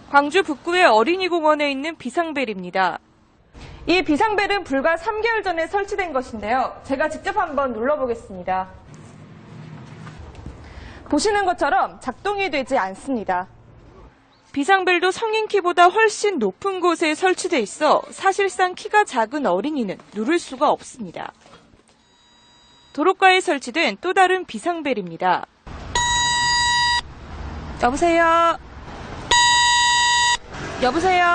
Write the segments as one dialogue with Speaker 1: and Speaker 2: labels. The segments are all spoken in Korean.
Speaker 1: 광주 북구의 어린이공원에 있는 비상벨입니다. 이 비상벨은 불과 3개월 전에 설치된 것인데요. 제가 직접 한번 눌러보겠습니다. 보시는 것처럼 작동이 되지 않습니다. 비상벨도 성인 키보다 훨씬 높은 곳에 설치돼 있어 사실상 키가 작은 어린이는 누를 수가 없습니다. 도로가에 설치된 또 다른 비상벨입니다. 여보세요? 여보세요?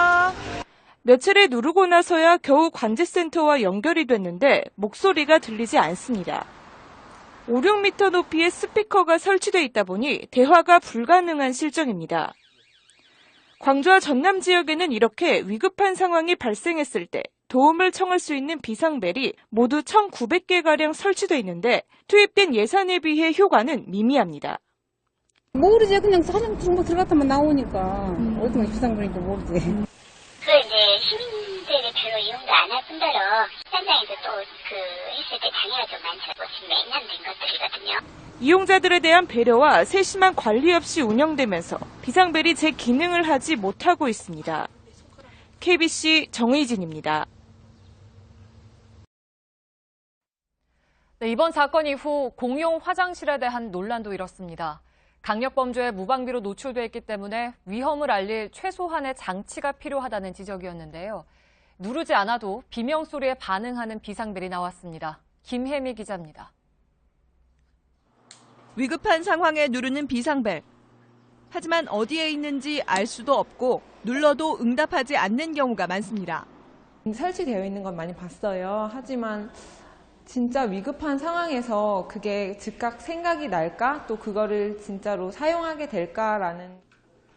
Speaker 1: 몇 차례 누르고 나서야 겨우 관제센터와 연결이 됐는데 목소리가 들리지 않습니다. 5, 6m 높이의 스피커가 설치돼 있다 보니 대화가 불가능한 실정입니다. 광주와 전남 지역에는 이렇게 위급한 상황이 발생했을 때 도움을 청할 수 있는 비상벨이 모두 1,900개가량 설치돼 있는데 투입된 예산에 비해 효과는 미미합니다.
Speaker 2: 모르지. 그냥 사진 정보 들어갔다만 나오니까 어떤 게 비상벨인지 모르지.
Speaker 3: 그 이제 시민들이 별로 이용도 안 할 뿐더러 현장에서 또 했을 때 장애가 좀 많죠. 지금 몇년 된 것들이거든요.
Speaker 1: 이용자들에 대한 배려와 세심한 관리 없이 운영되면서 비상벨이 제 기능을 하지 못하고 있습니다. KBC 정의진입니다.
Speaker 4: 네, 이번 사건 이후 공용 화장실에 대한 논란도 일었습니다. 강력범죄에 무방비로 노출돼 있기 때문에 위험을 알릴 최소한의 장치가 필요하다는 지적이었는데요. 누르지 않아도 비명소리에 반응하는 비상벨이 나왔습니다. 김혜미 기자입니다.
Speaker 5: 위급한 상황에 누르는 비상벨. 하지만 어디에 있는지 알 수도 없고 눌러도 응답하지 않는 경우가 많습니다.
Speaker 6: 설치되어 있는 건 많이 봤어요. 하지만 진짜 위급한 상황에서 그게 즉각 생각이 날까? 또 그거를 진짜로 사용하게 될까라는.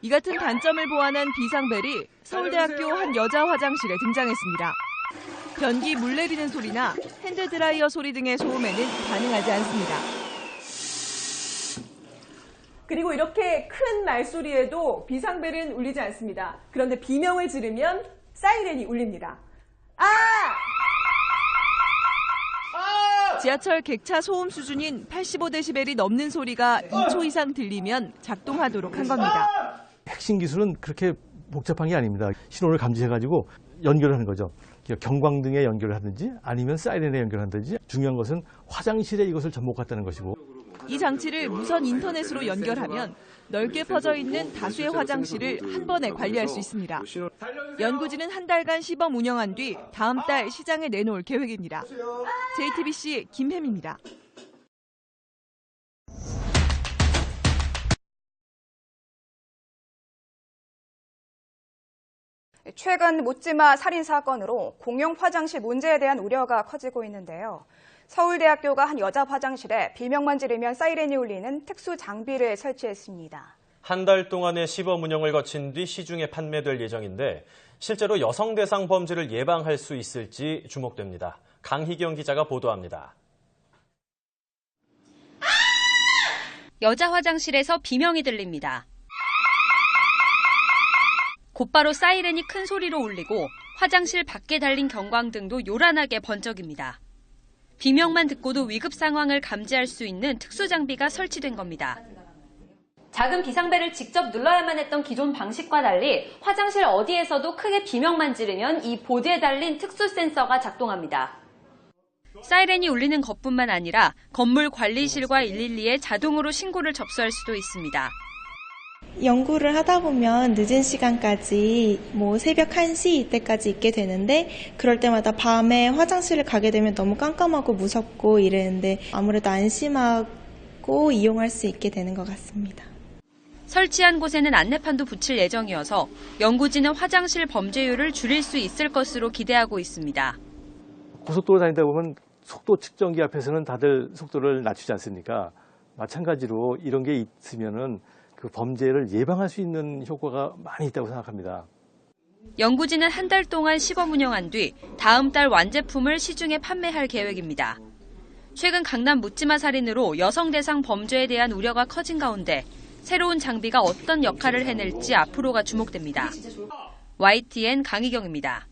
Speaker 5: 이 같은 단점을 보완한 비상벨이 서울대학교 한 여자 화장실에 등장했습니다. 변기 물 내리는 소리나 핸드드라이어 소리 등의 소음에는 반응하지 않습니다.
Speaker 7: 그리고 이렇게 큰 말소리에도 비상벨은 울리지 않습니다. 그런데 비명을 지르면 사이렌이 울립니다.
Speaker 5: 지하철 객차 소음 수준인 85데시벨이 넘는 소리가 2초 이상 들리면 작동하도록 한 겁니다.
Speaker 8: 핵심 기술은 그렇게 복잡한 게 아닙니다. 신호를 감지해가지고 연결을 하는 거죠. 경광등에 연결을 하든지 아니면 사이렌에 연결하든지 중요한 것은 화장실에 이것을 접목했다는 것이고.
Speaker 5: 이 장치를 무선 인터넷으로 연결하면 넓게 퍼져 있는 다수의 화장실을 한 번에 관리할 수 있습니다. 연구진은 한 달간 시범 운영한 뒤 다음 달 시장에 내놓을 계획입니다. JTBC 김혜미입니다.
Speaker 9: 최근 묻지마 살인 사건으로 공용 화장실 문제에 대한 우려가 커지고 있는데요. 서울대학교가 한 여자 화장실에 비명만 지르면 사이렌이 울리는 특수 장비를 설치했습니다.
Speaker 10: 한 달 동안의 시범 운영을 거친 뒤 시중에 판매될 예정인데 실제로 여성 대상 범죄를 예방할 수 있을지 주목됩니다. 강희경 기자가 보도합니다.
Speaker 11: 여자 화장실에서 비명이 들립니다. 곧바로 사이렌이 큰 소리로 울리고 화장실 밖에 달린 경광등도 요란하게 번쩍입니다. 비명만 듣고도 위급 상황을 감지할 수 있는 특수 장비가 설치된 겁니다.
Speaker 12: 작은 비상벨을 직접 눌러야만 했던 기존 방식과 달리 화장실 어디에서도 크게 비명만 지르면 이 보드에 달린 특수 센서가 작동합니다.
Speaker 11: 사이렌이 울리는 것뿐만 아니라 건물 관리실과 112에 자동으로 신고를 접수할 수도 있습니다.
Speaker 13: 연구를 하다 보면 늦은 시간까지 새벽 1시 이때까지 있게 되는데 그럴 때마다 밤에 화장실을 가게 되면 너무 깜깜하고 무섭고 이랬는데 아무래도 안심하고 이용할 수 있게 되는 것 같습니다.
Speaker 11: 설치한 곳에는 안내판도 붙일 예정이어서 연구진은 화장실 범죄율을 줄일 수 있을 것으로 기대하고 있습니다.
Speaker 8: 고속도로 다니다 보면 속도 측정기 앞에서는 다들 속도를 낮추지 않습니까? 마찬가지로 이런 게 있으면은 그 범죄를 예방할 수 있는 효과가 많이 있다고 생각합니다.
Speaker 11: 연구진은 한 달 동안 시범 운영한 뒤 다음 달 완제품을 시중에 판매할 계획입니다. 최근 강남 묻지마 살인으로 여성 대상 범죄에 대한 우려가 커진 가운데 새로운 장비가 어떤 역할을 해낼지 앞으로가 주목됩니다. YTN 강희경입니다.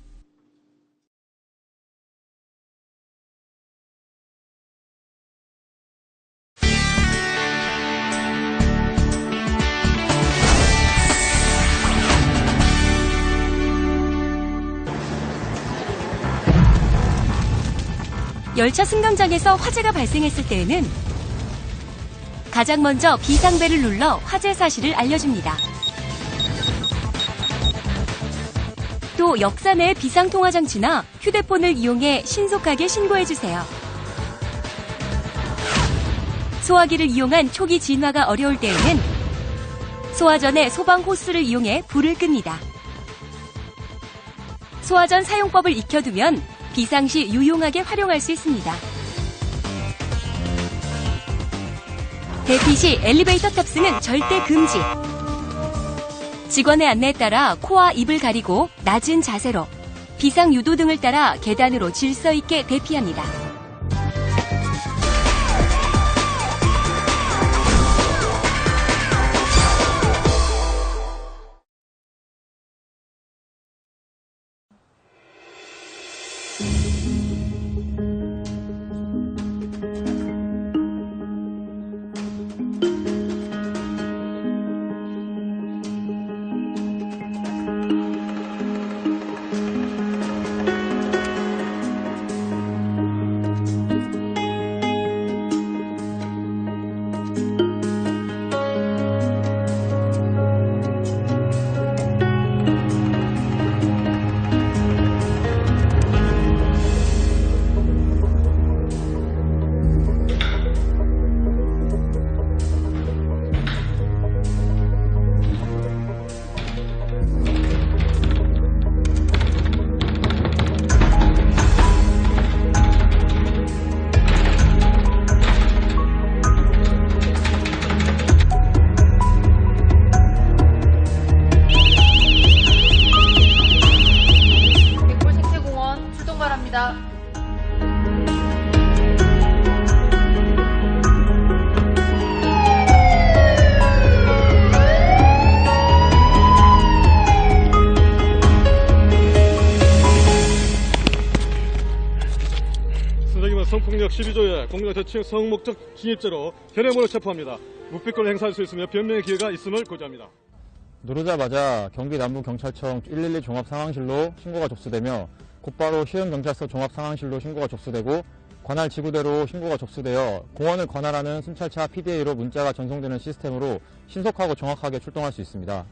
Speaker 14: 열차 승강장에서 화재가 발생했을 때에는 가장 먼저 비상벨을 눌러 화재 사실을 알려줍니다. 또 역사 내 비상통화장치나 휴대폰을 이용해 신속하게 신고해주세요. 소화기를 이용한 초기 진화가 어려울 때에는 소화 전에 소방 호스를 이용해 불을 끕니다. 소화 전 사용법을 익혀두면 비상시 유용하게 활용할 수 있습니다. 대피 시 엘리베이터 탑승은 절대 금지. 직원의 안내에 따라 코와 입을 가리고 낮은 자세로 비상 유도 등을 따라 계단으로 질서 있게 대피합니다.
Speaker 15: 성폭력 12조의 공동대책 성목적 진입죄로 현행범으로 체포합니다. 묵비권을 행사할 수 있으며 변명의 기회가 있음을 고지합니다.
Speaker 16: 누르자마자 경기 남부경찰청 112 종합상황실로 신고가 접수되며 곧바로 시흥경찰서 종합상황실로 신고가 접수되고 관할 지구대로 신고가 접수되어 공원을 관할하는 순찰차 PDA로 문자가 전송되는 시스템으로 신속하고 정확하게 출동할 수 있습니다.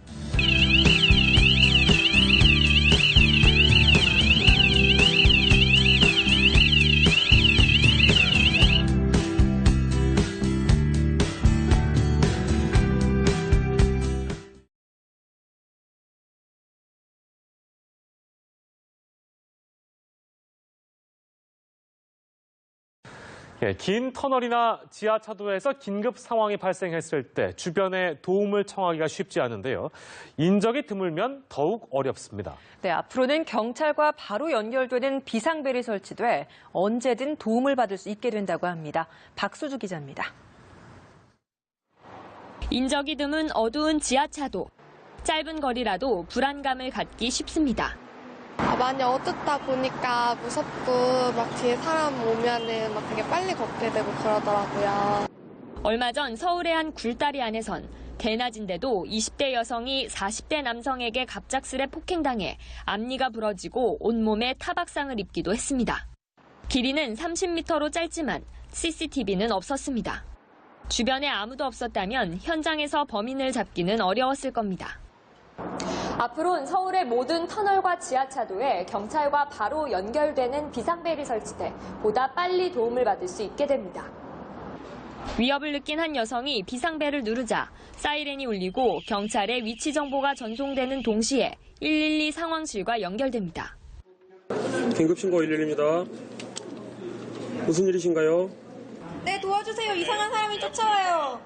Speaker 17: 긴 터널이나 지하차도에서 긴급 상황이 발생했을 때 주변에 도움을 청하기가 쉽지 않은데요. 인적이 드물면 더욱 어렵습니다.
Speaker 18: 네, 앞으로는 경찰과 바로 연결되는 비상벨이 설치돼 언제든 도움을 받을 수 있게 된다고 합니다. 박수주 기자입니다.
Speaker 14: 인적이 드문 어두운 지하차도. 짧은 거리라도 불안감을 갖기 쉽습니다.
Speaker 19: 많이 어둡다 보니까 무섭고 막 뒤에 사람 오면은 막 되게 빨리 걷게 되고 그러더라고요.
Speaker 14: 얼마 전 서울의 한 굴다리 안에선 대낮인데도 20대 여성이 40대 남성에게 갑작스레 폭행당해 앞니가 부러지고 온몸에 타박상을 입기도 했습니다. 길이는 30m로 짧지만 CCTV는 없었습니다. 주변에 아무도 없었다면 현장에서 범인을 잡기는 어려웠을 겁니다.
Speaker 12: 앞으로는 서울의 모든 터널과 지하차도에 경찰과 바로 연결되는 비상벨이 설치돼 보다 빨리 도움을 받을 수 있게 됩니다.
Speaker 14: 위협을 느낀 한 여성이 비상벨을 누르자 사이렌이 울리고 경찰의 위치 정보가 전송되는 동시에 112 상황실과 연결됩니다.
Speaker 20: 긴급신고 112입니다. 무슨 일이신가요?
Speaker 19: 네, 도와주세요. 이상한 사람이 쫓아와요.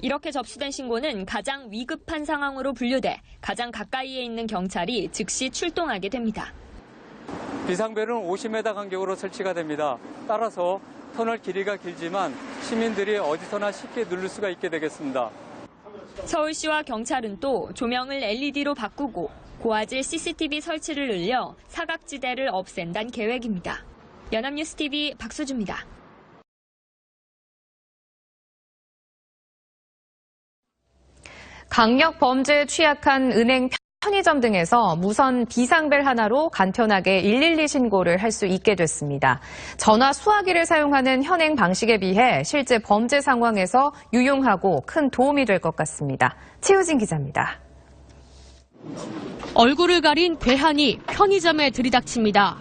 Speaker 14: 이렇게 접수된 신고는 가장 위급한 상황으로 분류돼 가장 가까이에 있는 경찰이 즉시 출동하게 됩니다.
Speaker 21: 비상벨은 50m 간격으로 설치가 됩니다. 따라서 터널 길이가 길지만 시민들이 어디서나 쉽게 누를 수가 있게 되겠습니다.
Speaker 14: 서울시와 경찰은 또 조명을 LED로 바꾸고 고화질 CCTV 설치를 늘려 사각지대를 없앤다는 계획입니다. 연합뉴스TV 박수주입니다.
Speaker 22: 강력 범죄에 취약한 은행
Speaker 2: 편의점 등에서 무선 비상벨 하나로 간편하게 112 신고를 할 수 있게 됐습니다. 전화 수화기를 사용하는 현행 방식에 비해 실제 범죄 상황에서 유용하고 큰 도움이 될 것 같습니다. 최우진 기자입니다.
Speaker 22: 얼굴을 가린 괴한이 편의점에 들이닥칩니다.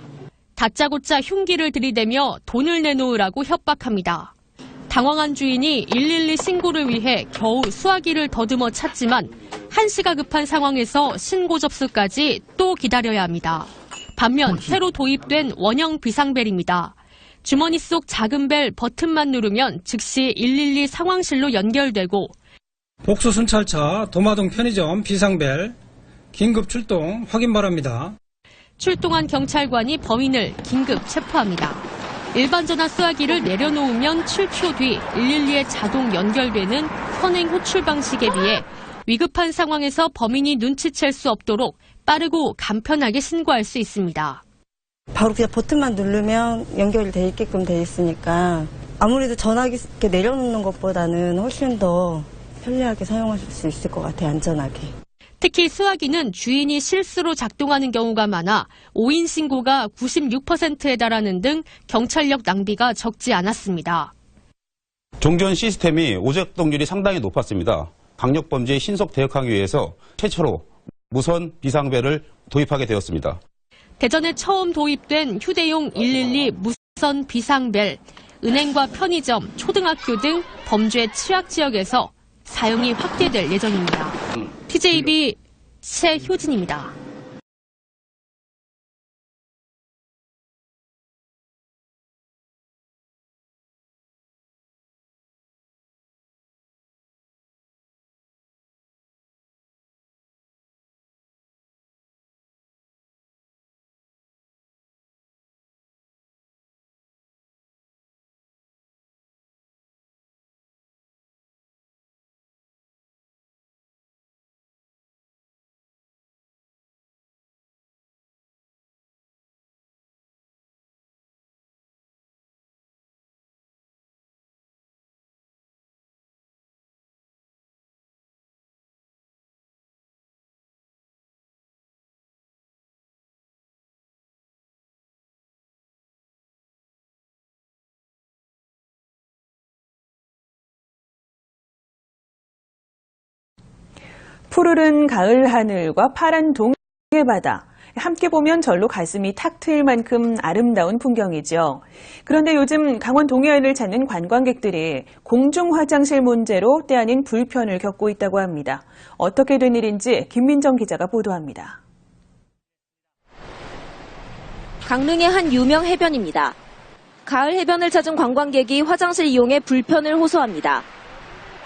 Speaker 22: 다짜고짜 흉기를 들이대며 돈을 내놓으라고 협박합니다. 당황한 주인이 112 신고를 위해 겨우 수화기를 더듬어 찾지만 한시가 급한 상황에서 신고 접수까지 또 기다려야 합니다. 반면 새로 도입된 원형 비상벨입니다. 주머니 속 작은 벨 버튼만 누르면 즉시 112 상황실로 연결되고
Speaker 23: 복수 순찰차 도마동 편의점 비상벨 긴급 출동 확인 바랍니다.
Speaker 22: 출동한 경찰관이 범인을 긴급 체포합니다. 일반 전화 수화기를 내려놓으면 7초 뒤 112에 자동 연결되는 현행 호출 방식에 비해 위급한 상황에서 범인이 눈치챌 수 없도록 빠르고 간편하게 신고할 수 있습니다.
Speaker 24: 바로 그냥 버튼만 누르면 연결이 돼 있게끔 돼 있으니까 아무래도 전화기 이렇게 내려놓는 것보다는 훨씬 더 편리하게 사용하실 수 있을 것 같아요. 안전하게.
Speaker 22: 특히 수화기는 주인이 실수로 작동하는 경우가 많아 오인 신고가 96%에 달하는 등 경찰력 낭비가 적지 않았습니다.
Speaker 25: 종전 시스템이 오작동률이 상당히 높았습니다. 강력범죄에 신속 대응하기 위해서 최초로 무선 비상벨을 도입하게 되었습니다.
Speaker 22: 대전에 처음 도입된 휴대용 112 무선 비상벨, 은행과 편의점, 초등학교 등 범죄 취약 지역에서 사용이 확대될 예정입니다. TJB 최효진입니다.
Speaker 26: 푸르른 가을 하늘과 파란 동해 바다. 함께 보면 절로 가슴이 탁 트일 만큼 아름다운 풍경이죠. 그런데 요즘 강원 동해안을 찾는 관광객들이 공중 화장실 문제로 때 아닌 불편을 겪고 있다고 합니다. 어떻게 된 일인지 김민정 기자가 보도합니다.
Speaker 27: 강릉의 한 유명 해변입니다. 가을 해변을 찾은 관광객이 화장실 이용에 불편을 호소합니다.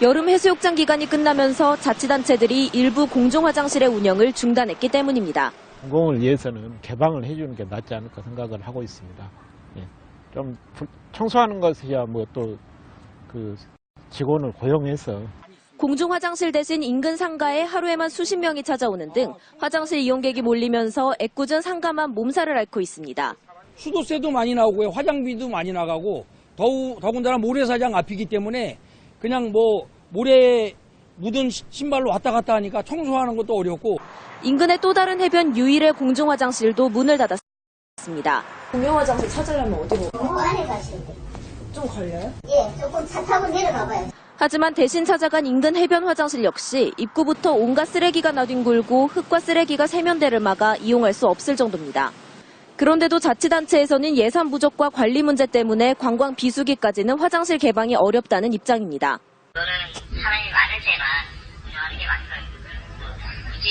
Speaker 27: 여름 해수욕장 기간이 끝나면서 자치단체들이 일부 공중 화장실의 운영을 중단했기 때문입니다.
Speaker 28: 공공을 위해서는 개방을 해주는 게 낫지 않을까 생각을 하고 있습니다. 좀 청소하는 것이야 뭐 또 그 직원을 고용해서
Speaker 27: 공중 화장실 대신 인근 상가에 하루에만 수십 명이 찾아오는 등 화장실 이용객이 몰리면서 애꿎은 상가만 몸살을 앓고 있습니다.
Speaker 29: 수도세도 많이 나오고요. 화장비도 많이 나가고 더군다나 모래사장 앞이기 때문에 그냥 뭐 모래 묻은 신발로 왔다 갔다 하니까 청소하는 것도 어렵고.
Speaker 27: 인근의 또 다른 해변 유일의 공중 화장실도 문을 닫았습니다.
Speaker 30: 공용 화장실 찾으려면 어디로?
Speaker 3: 공원 안에 가시면 돼요.
Speaker 30: 좀 걸려요?
Speaker 3: 예, 조금 차 타고 내려가 봐요.
Speaker 27: 하지만 대신 찾아간 인근 해변 화장실 역시 입구부터 온갖 쓰레기가 나뒹굴고 흙과 쓰레기가 세면대를 막아 이용할 수 없을 정도입니다. 그런데도 자치단체에서는 예산 부족과 관리 문제 때문에 관광 비수기까지는 화장실 개방이 어렵다는 입장입니다.
Speaker 3: 이거는 사람이 많을 때만 운영하는 게 맞고요. 굳이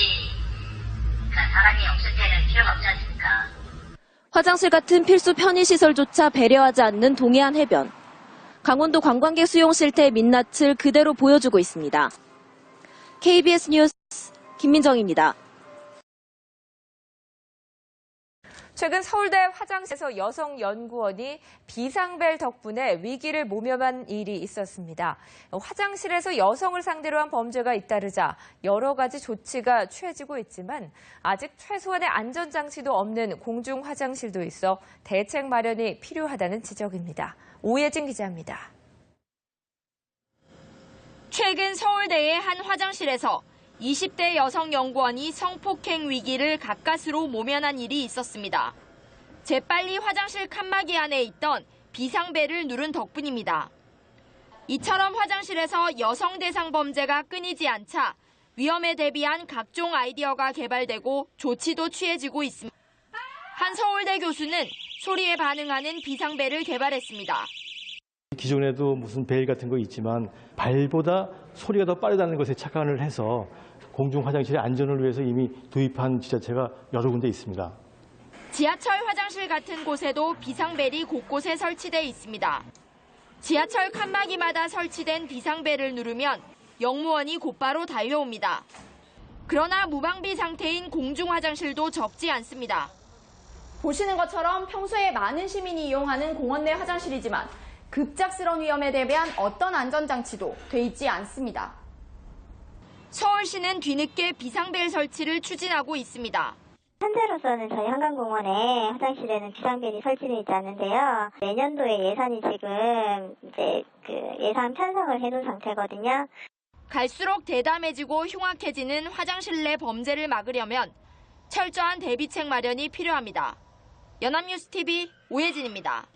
Speaker 3: 사람이 없을 때는 필요가 없지 않습니까?
Speaker 27: 화장실 같은 필수 편의시설조차 배려하지 않는 동해안 해변. 강원도 관광객 수용 실태의 민낯을 그대로 보여주고 있습니다. KBS 뉴스 김민정입니다.
Speaker 2: 최근 서울대 화장실에서 여성 연구원이 비상벨 덕분에 위기를 모면한 일이 있었습니다. 화장실에서 여성을 상대로 한 범죄가 잇따르자 여러 가지 조치가 취해지고 있지만 아직 최소한의 안전장치도 없는 공중 화장실도 있어 대책 마련이 필요하다는 지적입니다. 오예진 기자입니다.
Speaker 31: 최근 서울대의 한 화장실에서
Speaker 1: 20대 여성 연구원이 성폭행 위기를 가까스로 모면한 일이 있었습니다. 재빨리 화장실 칸막이 안에 있던 비상벨을 누른 덕분입니다. 이처럼 화장실에서 여성 대상 범죄가 끊이지 않자 위험에 대비한 각종 아이디어가 개발되고 조치도 취해지고 있습니다. 한 서울대 교수는 소리에 반응하는 비상벨을 개발했습니다.
Speaker 4: 기존에도 무슨 벨 같은 거 있지만 발보다 소리가 더 빠르다는 것에 착안을 해서 공중 화장실의 안전을 위해서 이미 도입한 지자체가 여러 군데 있습니다.
Speaker 1: 지하철 화장실 같은 곳에도 비상벨이 곳곳에 설치돼 있습니다. 지하철 칸막이마다 설치된 비상벨을 누르면 영무원이 곧바로 달려옵니다. 그러나 무방비 상태인 공중 화장실도 적지 않습니다.
Speaker 5: 보시는 것처럼 평소에 많은 시민이 이용하는 공원 내 화장실이지만 급작스러운 위험에 대비한 어떤 안전장치도 돼 있지 않습니다.
Speaker 1: 서울시는 뒤늦게 비상벨 설치를 추진하고 있습니다.
Speaker 6: 현재로서는 저희 한강공원에 화장실에는 비상벨이 설치되어 있지 않는데요. 내년도에 예산이 지금 예산 편성을 해놓은 상태거든요.
Speaker 1: 갈수록 대담해지고 흉악해지는 화장실 내 범죄를 막으려면 철저한 대비책 마련이 필요합니다. 연합뉴스TV 오혜진입니다.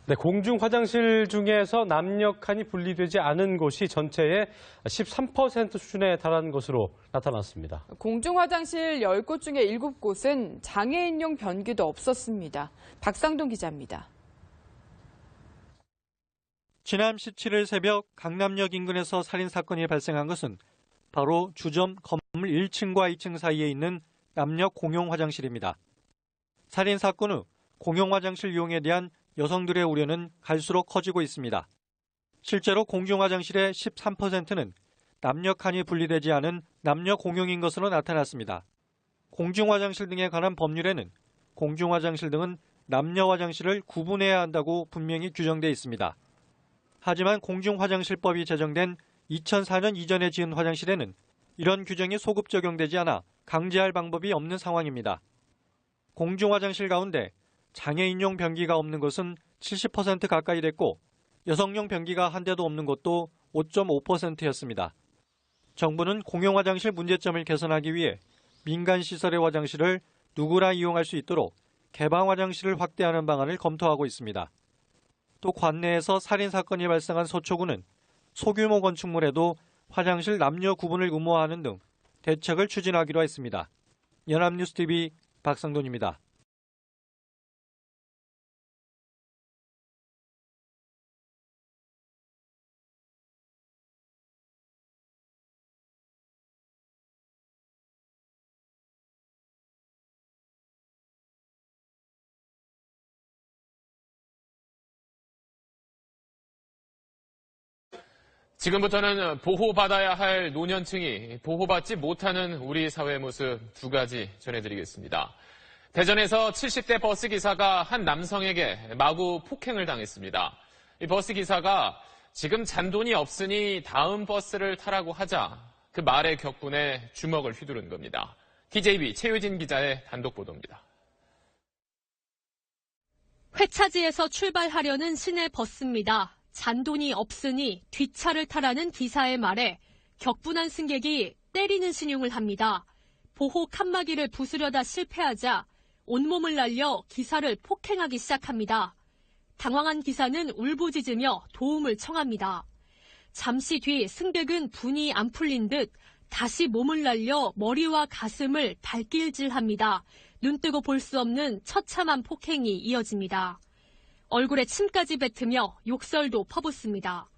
Speaker 17: 네, 공중 화장실 중에서 남녀 칸이 분리되지 않은 곳이 전체의 13% 수준에 달하는 것으로 나타났습니다.
Speaker 7: 공중 화장실 10곳 중에 7곳은 장애인용 변기도 없었습니다. 박상동 기자입니다.
Speaker 8: 지난 17일 새벽 강남역 인근에서 살인 사건이 발생한 것은 바로 주점 건물 1층과 2층 사이에 있는 남녀 공용 화장실입니다. 살인 사건 후 공용 화장실 이용에 대한 여성들의 우려는 갈수록 커지고 있습니다. 실제로 공중 화장실의 13%는 남녀 칸이 분리되지 않은 남녀 공용인 것으로 나타났습니다. 공중 화장실 등에 관한 법률에는 공중 화장실 등은 남녀 화장실을 구분해야 한다고 분명히 규정돼 있습니다. 하지만 공중 화장실법이 제정된 2004년 이전에 지은 화장실에는 이런 규정이 소급 적용되지 않아 강제할 방법이 없는 상황입니다. 공중 화장실 가운데 장애인용 변기가 없는 것은 70% 가까이 됐고 여성용 변기가 한 대도 없는 것도 5.5%였습니다. 정부는 공용 화장실 문제점을 개선하기 위해 민간 시설의 화장실을 누구나 이용할 수 있도록 개방 화장실을 확대하는 방안을 검토하고 있습니다. 또 관내에서 살인 사건이 발생한 서초구는 소규모 건축물에도 화장실 남녀 구분을 의무화하는 등 대책을 추진하기로 했습니다. 연합뉴스TV 박상돈입니다.
Speaker 9: 지금부터는 보호받아야 할 노년층이 보호받지 못하는 우리 사회의 모습 두 가지 전해드리겠습니다. 대전에서 70대 버스 기사가 한 남성에게 마구 폭행을 당했습니다. 이 버스 기사가 지금 잔돈이 없으니 다음 버스를 타라고 하자 그 말의 격분에 주먹을 휘두른 겁니다. TJB 최유진 기자의 단독 보도입니다.
Speaker 22: 회차지에서 출발하려는 시내 버스입니다. 잔돈이 없으니 뒷차를 타라는 기사의 말에 격분한 승객이 때리는 신용을 합니다. 보호 칸막이를 부수려다 실패하자 온몸을 날려 기사를 폭행하기 시작합니다. 당황한 기사는 울부짖으며 도움을 청합니다. 잠시 뒤 승객은 분이 안 풀린 듯 다시 몸을 날려 머리와 가슴을 발길질합니다. 눈뜨고 볼 수 없는 처참한 폭행이 이어집니다. 얼굴에 침까지 뱉으며 욕설도 퍼붓습니다.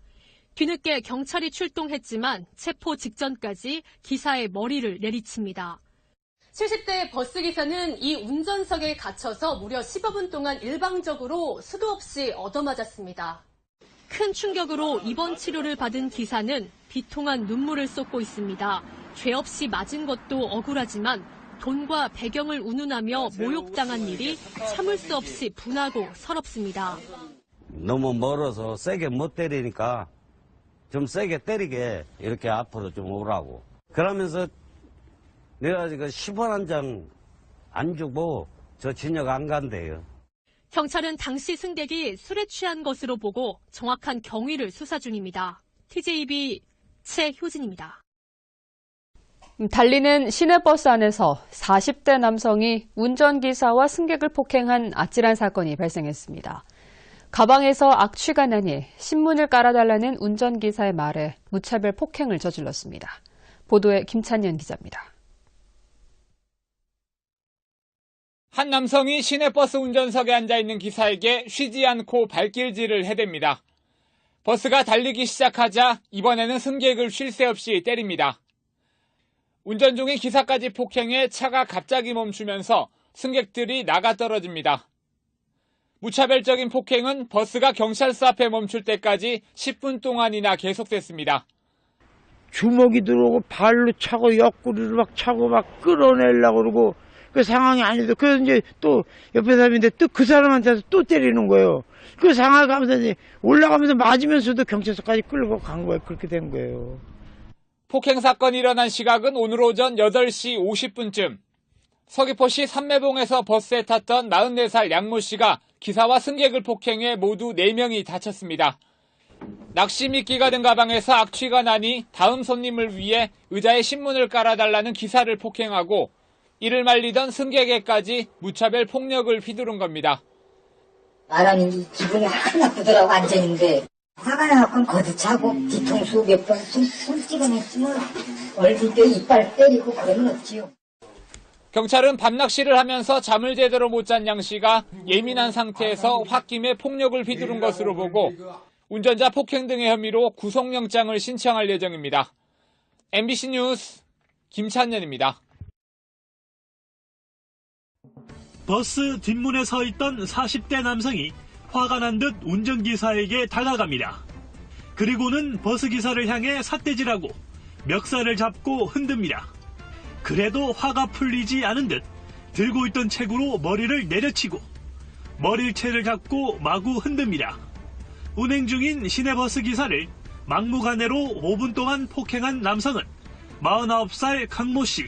Speaker 22: 뒤늦게 경찰이 출동했지만 체포 직전까지 기사의 머리를 내리칩니다. 70대 버스기사는 이 운전석에 갇혀서 무려 10여 분 동안 일방적으로 수도 없이 얻어맞았습니다. 큰 충격으로 입원 치료를 받은 기사는 비통한 눈물을 쏟고 있습니다. 죄 없이 맞은 것도 억울하지만 돈과 배경을 운운하며 모욕당한 일이 참을 수 없이 분하고 서럽습니다.
Speaker 10: 너무 멀어서 세게 못 때리니까 좀 세게 때리게 이렇게 앞으로 좀 오라고. 그러면서 내가 지금 10원 한 장 안 주고 저 진역 안 간대요.
Speaker 22: 경찰은 당시 승객이 술에 취한 것으로 보고 정확한 경위를 수사 중입니다. TJB 최효진입니다.
Speaker 11: 달리는 시내버스 안에서 40대 남성이 운전기사와 승객을 폭행한 아찔한 사건이 발생했습니다. 가방에서 악취가 나니 신문을 깔아달라는 운전기사의 말에 무차별 폭행을 저질렀습니다. 보도에 김찬년 기자입니다.
Speaker 12: 한 남성이 시내버스 운전석에 앉아있는 기사에게 쉬지 않고 발길질을 해댑니다. 버스가 달리기 시작하자 이번에는 승객을 쉴 새 없이 때립니다. 운전 중인 기사까지 폭행해 차가 갑자기 멈추면서 승객들이 나가 떨어집니다. 무차별적인 폭행은 버스가 경찰서 앞에 멈출 때까지 10분 동안이나 계속됐습니다.
Speaker 13: 주먹이 들어오고 발로 차고 옆구리로 막 차고 막 끌어내려고 그러고 그 상황이 아니도 그래서 이제 또 옆에 사람인데 또 그 사람한테서 또 때리는 거예요. 그 상황을 가면서 이제 올라가면서 맞으면서도 경찰서까지 끌고 간 거예요. 그렇게 된 거예요.
Speaker 12: 폭행 사건이 일어난 시각은 오늘 오전 8시 50분쯤. 서귀포시 삼매봉에서 버스에 탔던 44살 양모 씨가 기사와 승객을 폭행해 모두 4명이 다쳤습니다. 낚시 미끼가 든 가방에서 악취가 나니 다음 손님을 위해 의자에 신문을 깔아달라는 기사를 폭행하고 이를 말리던 승객에까지 무차별 폭력을 휘두른 겁니다.
Speaker 14: 나라니 기분이 하나 나쁘더라고 앉아있는데 화가 나갖고 거듭차고 뒤통수 몇 번 손 찍어냈지만 얼굴 때 이빨 때리고 그러면 없지요.
Speaker 12: 경찰은 밤낚시를 하면서 잠을 제대로 못 잔 양 씨가 예민한 상태에서 홧김에 폭력을 휘두른 것으로 보고 운전자 폭행 등의 혐의로 구속영장을 신청할 예정입니다. MBC 뉴스 김찬년입니다.
Speaker 15: 버스 뒷문에 서 있던 40대 남성이 화가 난 듯 운전기사에게 다가갑니다. 그리고는 버스기사를 향해 삿대질하고 멱살을 잡고 흔듭니다. 그래도 화가 풀리지 않은 듯 들고 있던 책으로 머리를 내려치고 머리채를 잡고 마구 흔듭니다. 운행 중인 시내버스 기사를 막무가내로 5분 동안 폭행한 남성은 49살 강모 씨.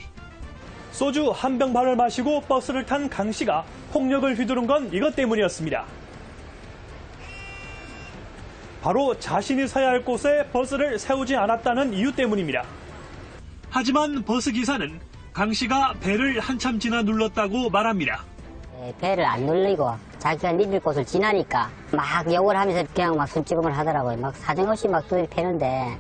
Speaker 16: 소주 한 병 반을 마시고 버스를 탄 강 씨가 폭력을 휘두른 건 이것 때문이었습니다. 바로 자신이 서야 할 곳에 버스를 세우지 않았다는 이유 때문입니다.
Speaker 15: 하지만 버스 기사는 강 씨가 배를 한참 지나 눌렀다고 말합니다.
Speaker 18: 배를 안 눌리고 자기가 내릴 곳을 지나니까 막 욕을 하면서 그냥 막 손찌검을 하더라고요. 막 사정없이 막 패는데.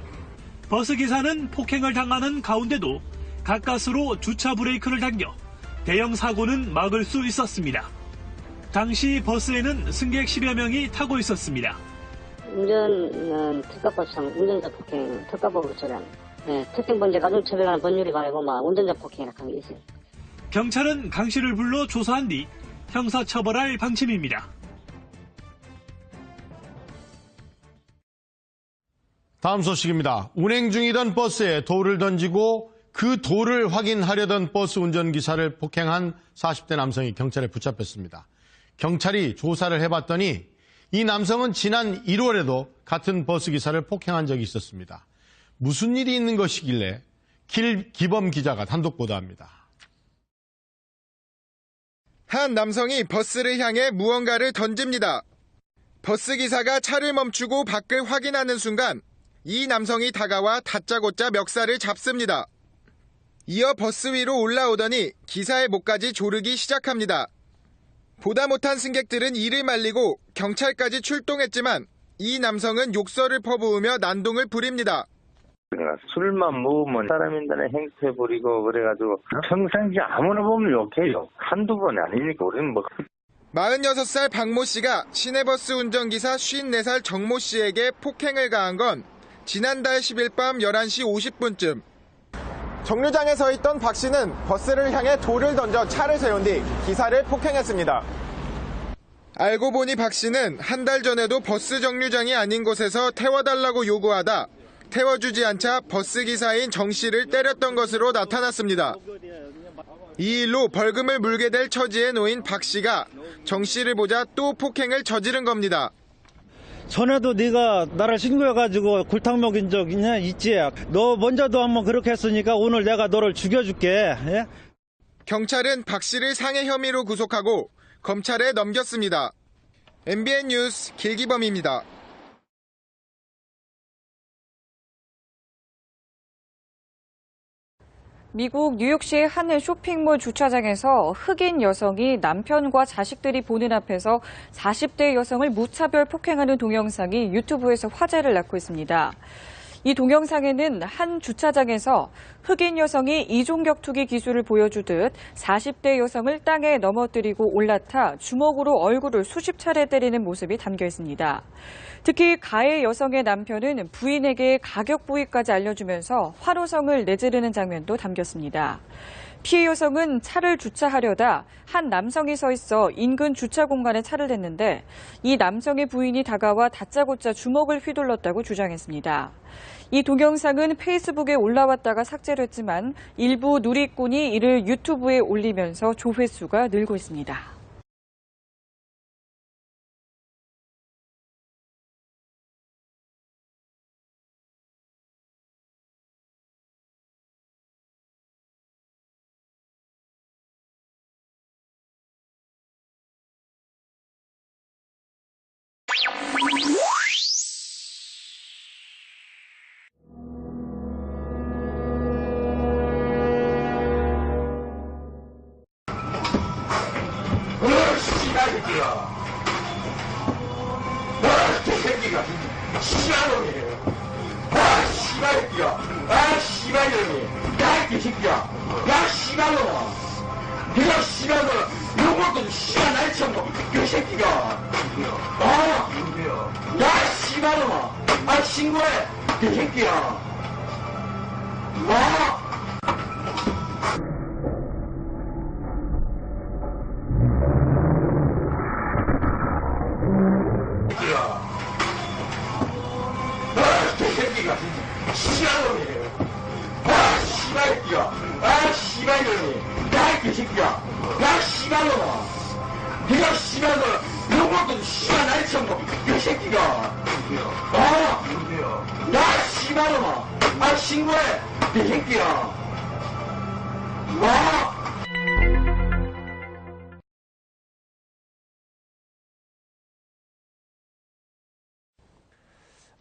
Speaker 15: 버스 기사는 폭행을 당하는 가운데도 가까스로 주차 브레이크를 당겨 대형 사고는 막을 수 있었습니다. 당시 버스에는 승객 10여 명이 타고 있었습니다.
Speaker 18: 운전은 특가법상 운전자 폭행 특가법처럼 특정 범죄 가중처벌하는 법률이 바라고 막 운전자 폭행이라 하는 게 있어요.
Speaker 15: 경찰은 강 씨를 불러 조사한 뒤 형사처벌할 방침입니다.
Speaker 19: 다음 소식입니다. 운행 중이던 버스에 돌을 던지고 그 돌을 확인하려던 버스 운전기사를 폭행한 40대 남성이 경찰에 붙잡혔습니다. 경찰이 조사를 해봤더니 이 남성은 지난 1월에도 같은 버스기사를 폭행한 적이 있었습니다. 무슨 일이 있는 것이길래 길기범 기자가 단독 보도합니다.
Speaker 20: 한 남성이 버스를 향해 무언가를 던집니다. 버스기사가 차를 멈추고 밖을 확인하는 순간 이 남성이 다가와 다짜고짜 멱살을 잡습니다. 이어 버스 위로 올라오더니 기사의 목까지 조르기 시작합니다. 보다 못한 승객들은 이를 말리고 경찰까지 출동했지만 이 남성은 욕설을 퍼부으며 난동을 부립니다.
Speaker 21: 술만 먹으면 사람인단에 행세 부리고 그래가지고 평상시 아무나 보면 욕해요. 한두 번이 아니니까 우리는 뭐.
Speaker 20: 46살 박모 씨가 시내버스 운전기사 54살 정모 씨에게 폭행을 가한 건 지난달 10일 밤 11시 50분쯤. 정류장에 서 있던 박 씨는 버스를 향해 돌을 던져 차를 세운 뒤 기사를 폭행했습니다. 알고 보니 박 씨는 한 달 전에도 버스 정류장이 아닌 곳에서 태워달라고 요구하다 태워주지 않자 버스기사인 정 씨를 때렸던 것으로 나타났습니다. 이 일로 벌금을 물게 될 처지에 놓인 박 씨가 정 씨를 보자 또 폭행을 저지른 겁니다.
Speaker 31: 전에도 네가 나를 신고해가지고 골탕 먹인 적 있지? 너 먼저도 한번 그렇게 했으니까 오늘 내가 너를 죽여줄게. 예?
Speaker 20: 경찰은 박 씨를 상해 혐의로 구속하고 검찰에 넘겼습니다. MBN 뉴스 길기범입니다.
Speaker 2: 미국 뉴욕시 한 쇼핑몰 주차장에서 흑인 여성이 남편과 자식들이 보는 앞에서 40대 여성을 무차별 폭행하는 동영상이 유튜브에서 화제를 낳고 있습니다. 이 동영상에는 한 주차장에서 흑인 여성이 이종격투기 기술을 보여주듯 40대 여성을 땅에 넘어뜨리고 올라타 주먹으로 얼굴을 수십 차례 때리는 모습이 담겨 있습니다. 특히 가해 여성의 남편은 부인에게 가격 부위까지 알려주면서 환호성을 내지르는 장면도 담겼습니다. 피해 여성은 차를 주차하려다 한 남성이 서 있어 인근 주차 공간에 차를 댔는데 이 남성의 부인이 다가와 다짜고짜 주먹을 휘둘렀다고 주장했습니다. 이 동영상은 페이스북에 올라왔다가 삭제됐지만 일부 누리꾼이 이를 유튜브에 올리면서 조회수가 늘고 있습니다.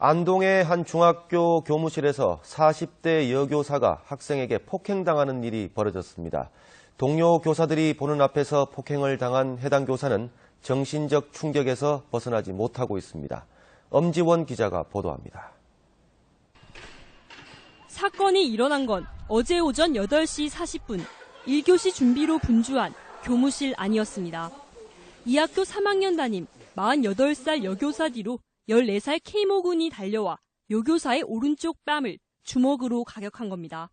Speaker 3: 안동의 한 중학교 교무실에서 40대 여교사가 학생에게 폭행당하는 일이 벌어졌습니다. 동료 교사들이 보는 앞에서 폭행을 당한 해당 교사는 정신적 충격에서 벗어나지 못하고 있습니다. 엄지원 기자가 보도합니다.
Speaker 4: 사건이 일어난 건 어제 오전 8시 40분 1교시 준비로 분주한 교무실 안이었습니다. 이 학교 3학년 담임 48살 여교사 뒤로 14살 K모 군이 달려와 여교사의 오른쪽 뺨을 주먹으로 가격한 겁니다.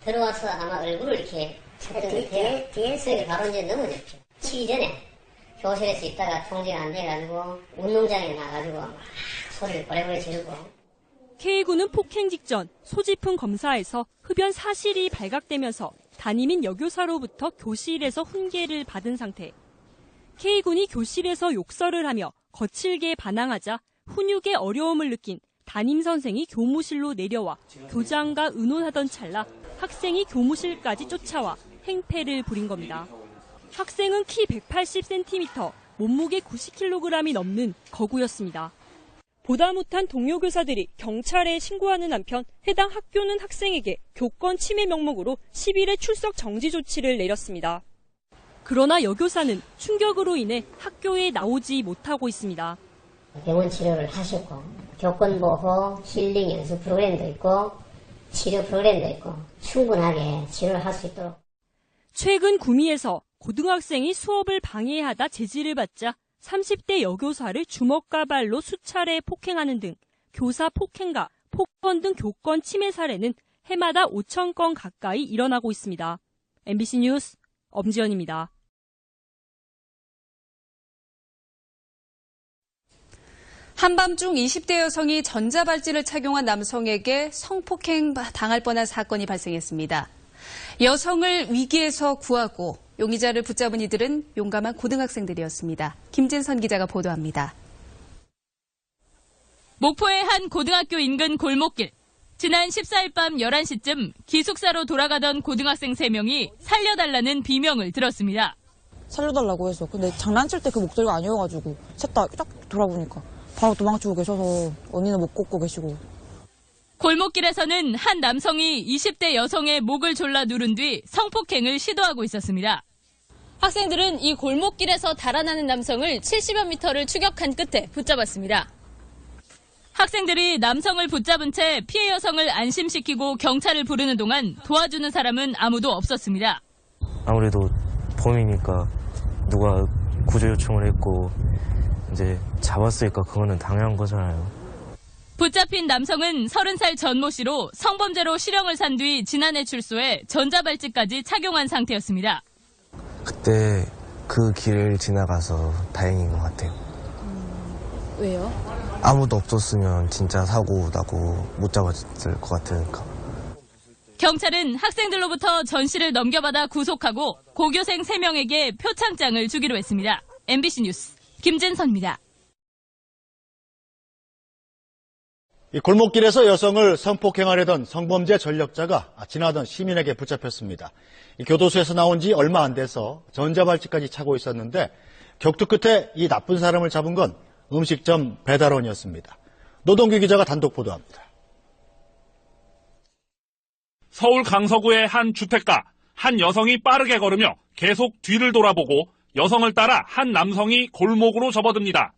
Speaker 23: 들어와서 아마 얼굴을 이렇게 쳤더니 뒤에서 바로 이제 넘어졌죠. 치기 전에 교실에서 있다가 통제가 안 돼가지고 운동장에 나가지고 막 소리를 버레버레 지르고.
Speaker 4: K군은 폭행 직전 소지품 검사에서 흡연 사실이 발각되면서 담임인 여교사로부터 교실에서 훈계를 받은 상태. K군이 교실에서 욕설을 하며 거칠게 반항하자 훈육에 어려움을 느낀 담임 선생이 교무실로 내려와 교장과 의논하던 찰나 학생이 교무실까지 쫓아와 행패를 부린 겁니다. 학생은 키 180cm, 몸무게 90kg이 넘는 거구였습니다. 보다 못한 동료 교사들이 경찰에 신고하는 한편 해당 학교는 학생에게 교권 침해 명목으로 10일의 출석 정지 조치를 내렸습니다. 그러나 여교사는 충격으로 인해 학교에 나오지 못하고 있습니다.
Speaker 23: 병원 치료를 하셨고 교권 보호, 힐링 연수 프로그램도 있고 치료 프로그램도 있고 충분하게 치료를 할 수 있도록.
Speaker 4: 최근 구미에서 고등학생이 수업을 방해하다 제지를 받자 30대 여교사를 주먹과 발로 수차례 폭행하는 등 교사 폭행과 폭언 등 교권 침해 사례는 해마다 5,000건 가까이 일어나고 있습니다. MBC 뉴스 엄지연입니다.
Speaker 11: 한밤중 20대 여성이 전자발찌를 착용한 남성에게 성폭행 당할 뻔한 사건이 발생했습니다. 여성을 위기에서 구하고 용의자를 붙잡은 이들은 용감한 고등학생들이었습니다. 김진선 기자가 보도합니다.
Speaker 24: 목포의 한 고등학교 인근 골목길.
Speaker 1: 지난 14일 밤 11시쯤 기숙사로 돌아가던 고등학생 3명이 살려달라는 비명을 들었습니다.
Speaker 5: 살려달라고 해서. 근데 장난칠 때 그 목소리가 아니어가지고 셋 다 딱 돌아보니까 바로 도망치고 계셔서 언니는 못 걷고 계시고.
Speaker 1: 골목길에서는 한 남성이 20대 여성의 목을 졸라 누른 뒤 성폭행을 시도하고 있었습니다. 학생들은 이 골목길에서 달아나는 남성을 70여 미터를 추격한 끝에 붙잡았습니다. 학생들이 남성을 붙잡은 채 피해 여성을 안심시키고 경찰을 부르는 동안 도와주는 사람은 아무도 없었습니다.
Speaker 6: 아무래도 범이니까 누가 구조 요청을 했고 이제 잡았으니까 그거는 당연한 거잖아요.
Speaker 1: 붙잡힌 남성은 30살 전모 씨로 성범죄로 실형을 산 뒤 지난해 출소해 전자발찌까지 착용한 상태였습니다.
Speaker 6: 그때 그 길을 지나가서 다행인 것 같아요.
Speaker 5: 왜요?
Speaker 6: 아무도 없었으면 진짜 사고 나고 못 잡았을 것 같으니까.
Speaker 1: 경찰은 학생들로부터 전 씨를 넘겨받아 구속하고 고교생 3명에게 표창장을 주기로 했습니다. MBC 뉴스 김진선입니다.
Speaker 17: 이 골목길에서 여성을 성폭행하려던 성범죄 전력자가 지나던 시민에게 붙잡혔습니다. 이 교도소에서 나온 지 얼마 안 돼서 전자발찌까지 차고 있었는데 격투 끝에 이 나쁜 사람을 잡은 건 음식점 배달원이었습니다. 노동규 기자가 단독 보도합니다.
Speaker 24: 서울 강서구의 한 주택가, 한 여성이 빠르게 걸으며 계속 뒤를 돌아보고 여성을 따라 한 남성이 골목으로 접어듭니다.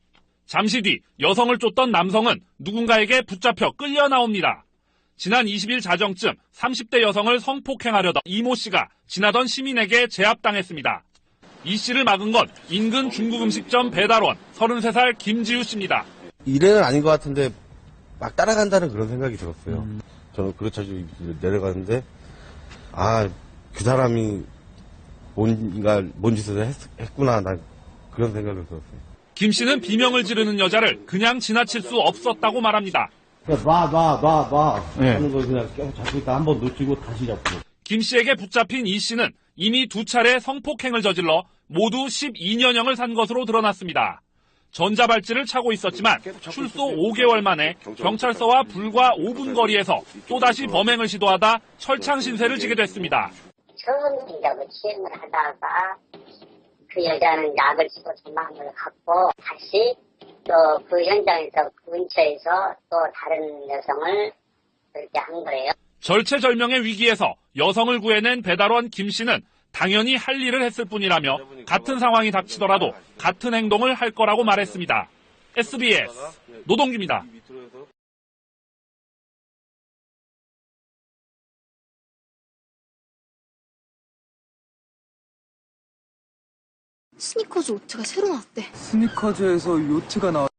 Speaker 24: 잠시 뒤 여성을 쫓던 남성은 누군가에게 붙잡혀 끌려 나옵니다. 지난 20일 자정쯤 30대 여성을 성폭행하려던 이모 씨가 지나던 시민에게 제압당했습니다. 이 씨를 막은 건 인근 중국 음식점 배달원 33살 김지우 씨입니다.
Speaker 25: 일에는 아닌 것 같은데 막 따라간다는 그런 생각이 들었어요. 저는 그렇죠 내려가는데 그 사람이 뭔 짓을 했구나 난 그런 생각을 들었어요.
Speaker 24: 김 씨는 비명을 지르는 여자를 그냥 지나칠 수 없었다고 말합니다.
Speaker 25: 놔 하는 거 그냥 계속 잡고 있다 한 번 놓치고 다시 잡고.
Speaker 24: 김 씨에게 붙잡힌 이 씨는 이미 2차례 성폭행을 저질러 모두 12년형을 산 것으로 드러났습니다. 전자발찌를 차고 있었지만 출소 5개월 만에 경찰서와 불과 5분 거리에서 또다시 범행을 시도하다 철창 신세를 지게 됐습니다.
Speaker 23: 처음 취행을 하다가 그 여자는 약을 쓰고 전망을 갖고 다시 또 그 현장에서 그 근처에서 또 다른 여성을 그렇게 한 거예요.
Speaker 24: 절체절명의 위기에서 여성을 구해낸 배달원 김 씨는 당연히 할 일을 했을 뿐이라며 같은 상황이 닥치더라도 같은 행동을 할 거라고 말했습니다. SBS 노동규입니다.
Speaker 26: 스니커즈 요트가 새로 나왔대.
Speaker 27: 스니커즈에서 요트가 나왔...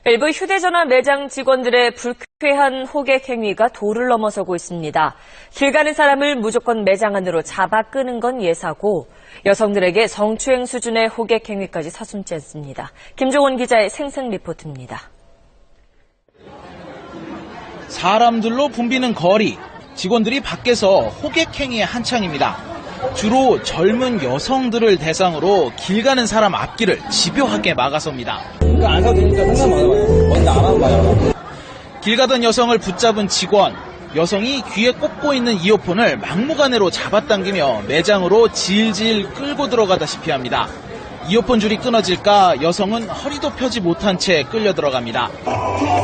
Speaker 28: 일부 휴대전화 매장 직원들의 불쾌한 호객 행위가 도를 넘어서고 있습니다. 길 가는 사람을 무조건 매장 안으로 잡아 끄는 건 예사고 여성들에게 성추행 수준의 호객 행위까지 서슴지 않습니다. 김종원 기자의 생생 리포트입니다.
Speaker 29: 사람들로 붐비는 거리, 직원들이 밖에서 호객 행위에 한창입니다. 주로 젊은 여성들을 대상으로 길 가는 사람 앞길을 집요하게 막아섭니다.
Speaker 27: 안 사도 되니까 생각 많아봐요. 먼저 알아봐요.
Speaker 29: 길 가던 여성을 붙잡은 직원, 여성이 귀에 꽂고 있는 이어폰을 막무가내로 잡아당기며 매장으로 질질 끌고 들어가다시피 합니다. 이어폰 줄이 끊어질까 여성은 허리도 펴지 못한 채 끌려 들어갑니다.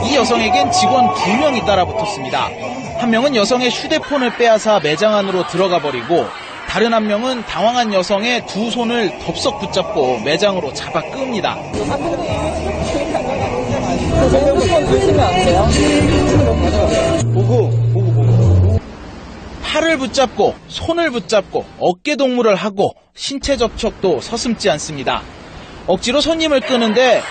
Speaker 29: 이 여성에겐 직원 2명이 따라붙었습니다. 한 명은 여성의 휴대폰을 빼앗아 매장 안으로 들어가 버리고 다른 한 명은 당황한 여성의 두 손을 덥석 붙잡고 매장으로 잡아 끕니다. 팔을 붙잡고 손을 붙잡고 어깨 동무를 하고 신체 접촉도 서슴지 않습니다. 억지로 손님을 끄는데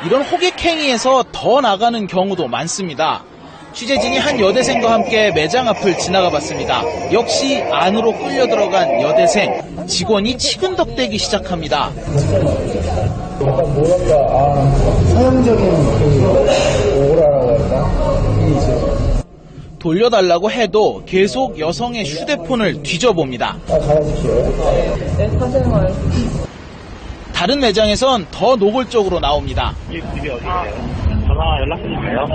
Speaker 29: 이런 호객 행위에서 더 나가는 경우도 많습니다. 취재진이 한 여대생과 함께 매장 앞을 지나가 봤습니다. 역시 안으로 끌려 들어간 여대생, 직원이 치근덕대기 시작합니다. 돌려달라고 해도 계속 여성의 휴대폰을 뒤져봅니다. 다른 매장에선 더 노골적으로 나옵니다.
Speaker 7: 집이 어디세요? 전화 연락 주세요.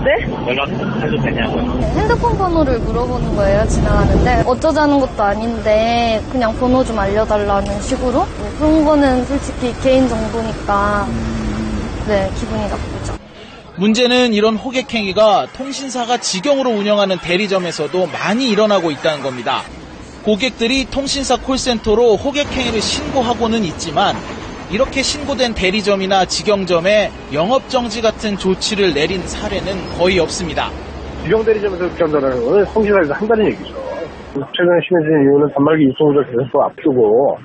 Speaker 7: 네? 연락해도 되냐고요?
Speaker 8: 핸드폰 번호를 물어보는 거예요, 지나가는데. 어쩌자는 것도 아닌데 그냥 번호 좀 알려달라는 식으로? 그런 거는 솔직히 개인 정보니까 네, 기분이 나쁘죠.
Speaker 29: 문제는 이런 호객행위가 통신사가 직영으로 운영하는 대리점에서도 많이 일어나고 있다는 겁니다. 고객들이 통신사 콜센터로 호객행위를 신고하고는 있지만 이렇게 신고된 대리점이나 직영점에 영업정지 같은 조치를 내린 사례는 거의 없습니다.
Speaker 9: 직영 대리점에서 그렇게 한다는 것은 통신사에서 한다는 얘기죠. 최근에 심해진 이유는 단말기 유통을 계속 앞두고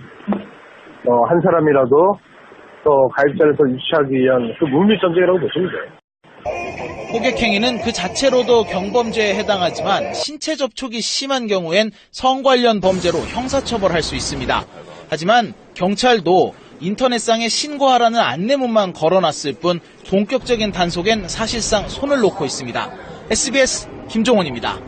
Speaker 9: 한 사람이라도 더 가입자를 더 유치하기 위한 그 물밑 전쟁이라고 보시면 돼요.
Speaker 29: 호객행위는 그 자체로도 경범죄에 해당하지만 신체 접촉이 심한 경우엔 성 관련 범죄로 형사처벌할 수 있습니다. 하지만 경찰도 인터넷상에 신고하라는 안내문만 걸어놨을 뿐 본격적인 단속엔 사실상 손을 놓고 있습니다. SBS 김종원입니다.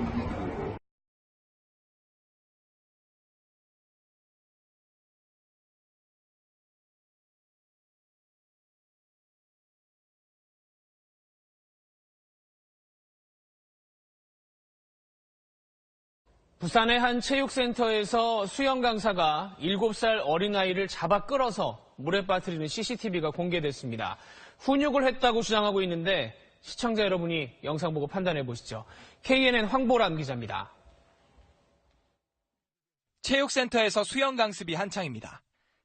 Speaker 10: 부산의 한 체육센터에서 수영 강사가 7살 어린아이를 잡아 끌어서 물에 빠뜨리는 CCTV가 공개됐습니다. 훈육을 했다고 주장하고 있는데 시청자 여러분이 영상 보고 판단해 보시죠. KNN 황보람 기자입니다.
Speaker 12: 체육센터에서 수영 강습이 한창입니다.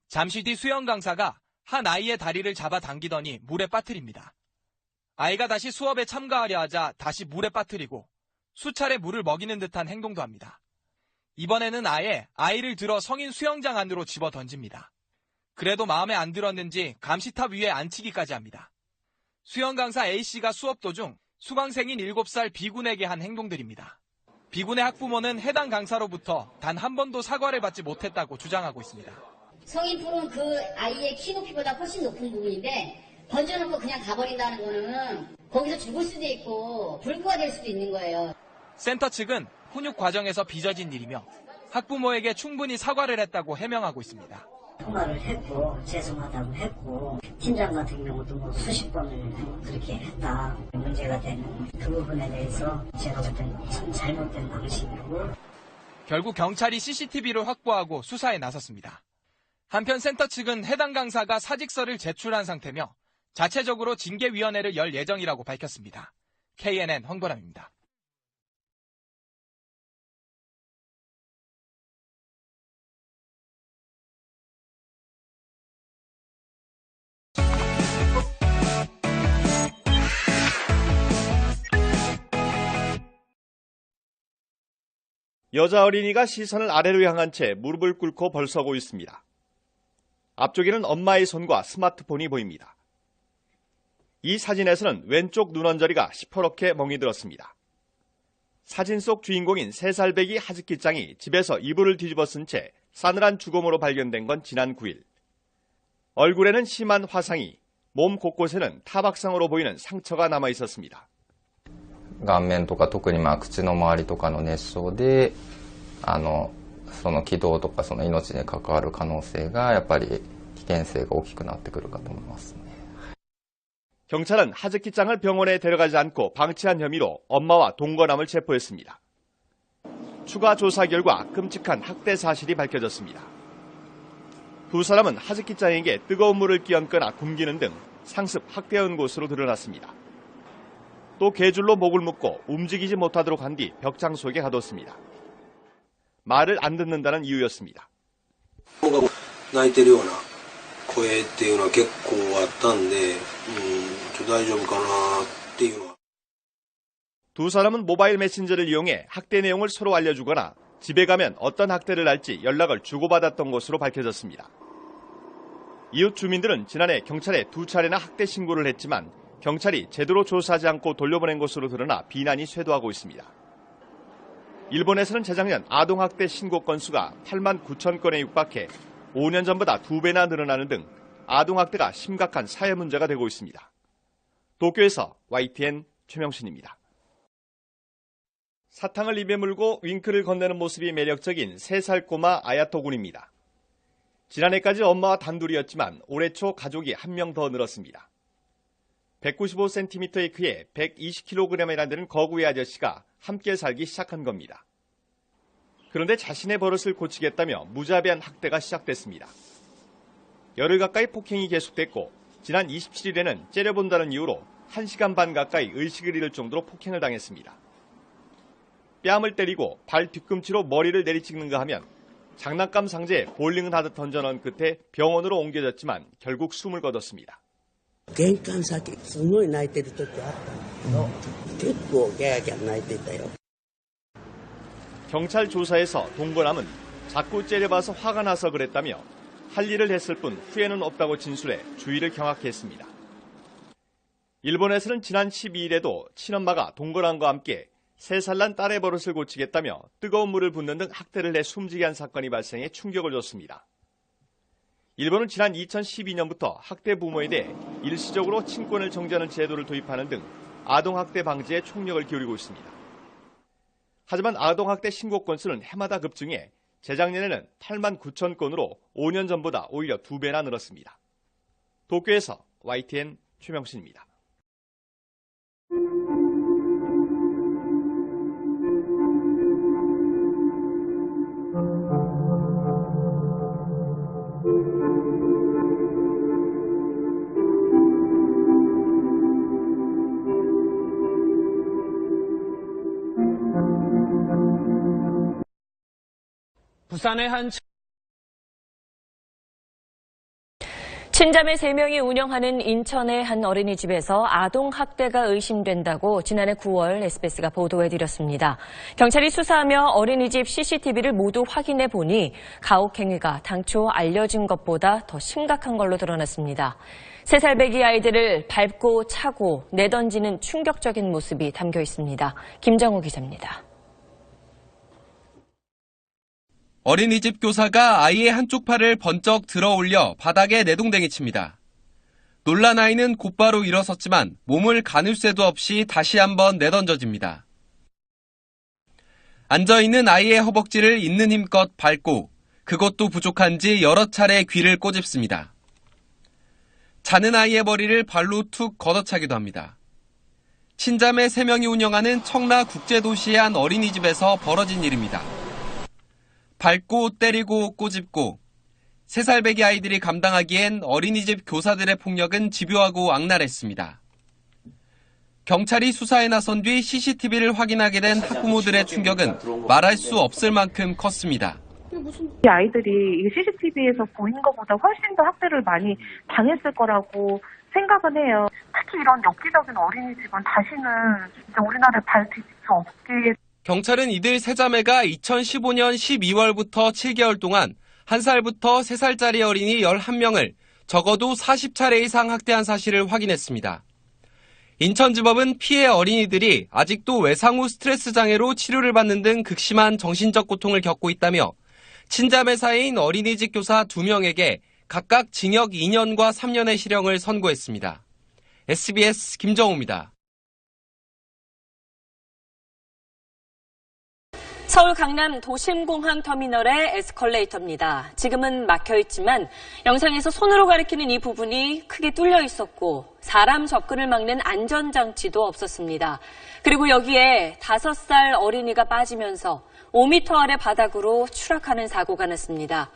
Speaker 12: 잠시 뒤 수영 강사가 한 아이의 다리를 잡아 당기더니 물에 빠뜨립니다. 아이가 다시 수업에 참가하려 하자 다시 물에 빠뜨리고 수차례 물을 먹이는 듯한 행동도 합니다. 이번에는 아예 아이를 들어 성인 수영장 안으로 집어 던집니다. 그래도 마음에 안 들었는지 감시탑 위에 앉히기까지 합니다. 수영 강사 A씨가 수업 도중 수강생인 7살 B군에게 한 행동들입니다. B군의 학부모는 해당 강사로부터 단 한 번도 사과를 받지 못했다고 주장하고 있습니다.
Speaker 23: 성인 풀은 그 아이의 키 높이보다 훨씬 높은 부분인데 던져놓고 그냥 가버린다는 거는 거기서 죽을 수도 있고 불구가 될 수도 있는 거예요.
Speaker 12: 센터 측은 훈육 과정에서 빚어진 일이며 학부모에게 충분히 사과를 했다고 해명하고 있습니다.
Speaker 23: 통화를 했고 죄송하다고 했고 팀장 같은 경우도 뭐 수십 번을 그렇게 했다. 문제가 되는 그 부분에 대해서 제가 볼 때는 참 잘못된 방식이고.
Speaker 12: 결국 경찰이 CCTV를 확보하고 수사에 나섰습니다. 한편 센터 측은 해당 강사가 사직서를 제출한 상태며 자체적으로 징계위원회를 열 예정이라고 밝혔습니다. KNN 황보람입니다.
Speaker 13: 여자 어린이가 시선을 아래로 향한 채 무릎을 꿇고 벌서고 있습니다. 앞쪽에는 엄마의 손과 스마트폰이 보입니다. 이 사진에서는 왼쪽 눈언저리가 시퍼렇게 멍이 들었습니다. 사진 속 주인공인 3살 배기 하즈키짱이 집에서 이불을 뒤집어 쓴 채 싸늘한 죽음으로 발견된 건 지난 9일. 얼굴에는 심한 화상이, 몸 곳곳에는 타박상으로 보이는 상처가 남아 있었습니다.
Speaker 14: 顔面とか特に口の周りとかの熱傷でその気道とかその命に関わる可能性がやっぱり危険性が大きくなってくるかと思いますね.
Speaker 13: 경찰은 하즈키짱을 병원에 데려가지 않고 방치한 혐의로 엄마와 동거남을 체포했습니다. 추가 조사 결과 끔찍한 학대 사실이 밝혀졌습니다. 두 사람은 하즈키짱에게 뜨거운 물을 끼얹거나 굶기는 등 상습 학대한 것으로 드러났습니다. 또 개줄로 목을 묶고 움직이지 못하도록 한 뒤 벽장 속에 가뒀습니다. 말을 안 듣는다는 이유였습니다.
Speaker 16: 泣いてるような声っていうのは結構あったんで、大丈夫かなっていうのは.
Speaker 13: 두 사람은 모바일 메신저를 이용해 학대 내용을 서로 알려주거나 집에 가면 어떤 학대를 할지 연락을 주고받았던 것으로 밝혀졌습니다. 이웃 주민들은 지난해 경찰에 2차례나 학대 신고를 했지만 경찰이 제대로 조사하지 않고 돌려보낸 것으로 드러나 비난이 쇄도하고 있습니다. 일본에서는 재작년 아동학대 신고 건수가 8만 9천 건에 육박해 5년 전보다 2배나 늘어나는 등 아동학대가 심각한 사회 문제가 되고 있습니다. 도쿄에서 YTN 최명신입니다. 사탕을 입에 물고 윙크를 건네는 모습이 매력적인 3살 꼬마 아야토 군입니다. 지난해까지 엄마와 단둘이었지만 올해 초 가족이 한 명 더 늘었습니다. 195cm의 크기에 120kg이나 되는 거구의 아저씨가 함께 살기 시작한 겁니다. 그런데 자신의 버릇을 고치겠다며 무자비한 학대가 시작됐습니다. 열흘 가까이 폭행이 계속됐고 지난 27일에는 째려본다는 이유로 1시간 반 가까이 의식을 잃을 정도로 폭행을 당했습니다. 뺨을 때리고 발 뒤꿈치로 머리를 내리찍는가 하면 장난감 상자에 볼링을 하듯 던져넣은 끝에 병원으로 옮겨졌지만 결국 숨을 거뒀습니다.
Speaker 2: 玄関先すごい泣いてる時あったの。結構ギャーギャー泣いてたよ。
Speaker 13: 경찰 조사에서 동거남은 자꾸 째려봐서 화가 나서 그랬다며 할 일을 했을 뿐 후회는 없다고 진술해 주의를 경악해 했습니다. 일본에서는 지난 12일에도 친엄마가 동거남과 함께 3살 난 딸의 버릇을 고치겠다며 뜨거운 물을 붓는 등 학대를 해 숨지게 한 사건이 발생해 충격을 줬습니다. 일본은 지난 2012년부터 학대 부모에 대해 일시적으로 친권을 정지하는 제도를 도입하는 등 아동학대 방지에 총력을 기울이고 있습니다. 하지만 아동학대 신고 건수는 해마다 급증해 재작년에는 8만 9천 건으로 5년 전보다 오히려 2배나 늘었습니다. 도쿄에서 YTN 최명신입니다.
Speaker 10: 부산의 한
Speaker 28: 친자매 3명이 운영하는 인천의 한 어린이집에서 아동학대가 의심된다고 지난해 9월 SBS가 보도해드렸습니다. 경찰이 수사하며 어린이집 CCTV를 모두 확인해 보니 가혹행위가 당초 알려진 것보다 더 심각한 걸로 드러났습니다. 3살 배기 아이들을 밟고 차고 내던지는 충격적인 모습이 담겨 있습니다. 김정우 기자입니다.
Speaker 3: 어린이집 교사가 아이의 한쪽 팔을 번쩍 들어 올려 바닥에 내동댕이 칩니다. 놀란 아이는 곧바로 일어섰지만 몸을 가눌 새도 없이 다시 한번 내던져집니다. 앉아있는 아이의 허벅지를 있는 힘껏 밟고 그것도 부족한지 여러 차례 귀를 꼬집습니다. 자는 아이의 머리를 발로 툭 걷어차기도 합니다. 친자매 3명이 운영하는 청라국제도시의 한 어린이집에서 벌어진 일입니다. 밟고 때리고 꼬집고 3살 배기 아이들이 감당하기엔 어린이집 교사들의 폭력은 집요하고 악랄했습니다. 경찰이 수사에 나선 뒤 CCTV를 확인하게 된 학부모들의 충격은 말할 수 없을 만큼 컸습니다.
Speaker 15: 이 아이들이 CCTV에서 보인 것보다 훨씬 더 학대를 많이 당했을 거라고 생각은 해요. 특히 이런 엽기적인 어린이집은 다시는 진짜 우리나라에 발돋칠 수 없게.
Speaker 3: 경찰은 이들 3자매가 2015년 12월부터 7개월 동안 1살부터 3살짜리 어린이 11명을 적어도 40차례 이상 학대한 사실을 확인했습니다. 인천지법은 피해 어린이들이 아직도 외상 후 스트레스 장애로 치료를 받는 등 극심한 정신적 고통을 겪고 있다며 친자매 사이인 어린이집 교사 2명에게 각각 징역 2년과 3년의 실형을 선고했습니다. SBS 김정우입니다.
Speaker 28: 서울 강남 도심공항 터미널의 에스컬레이터입니다. 지금은 막혀있지만 영상에서 손으로 가리키는 이 부분이 크게 뚫려 있었고 사람 접근을 막는 안전장치도 없었습니다. 그리고 여기에 5살 어린이가 빠지면서 5m 아래 바닥으로 추락하는 사고가 났습니다.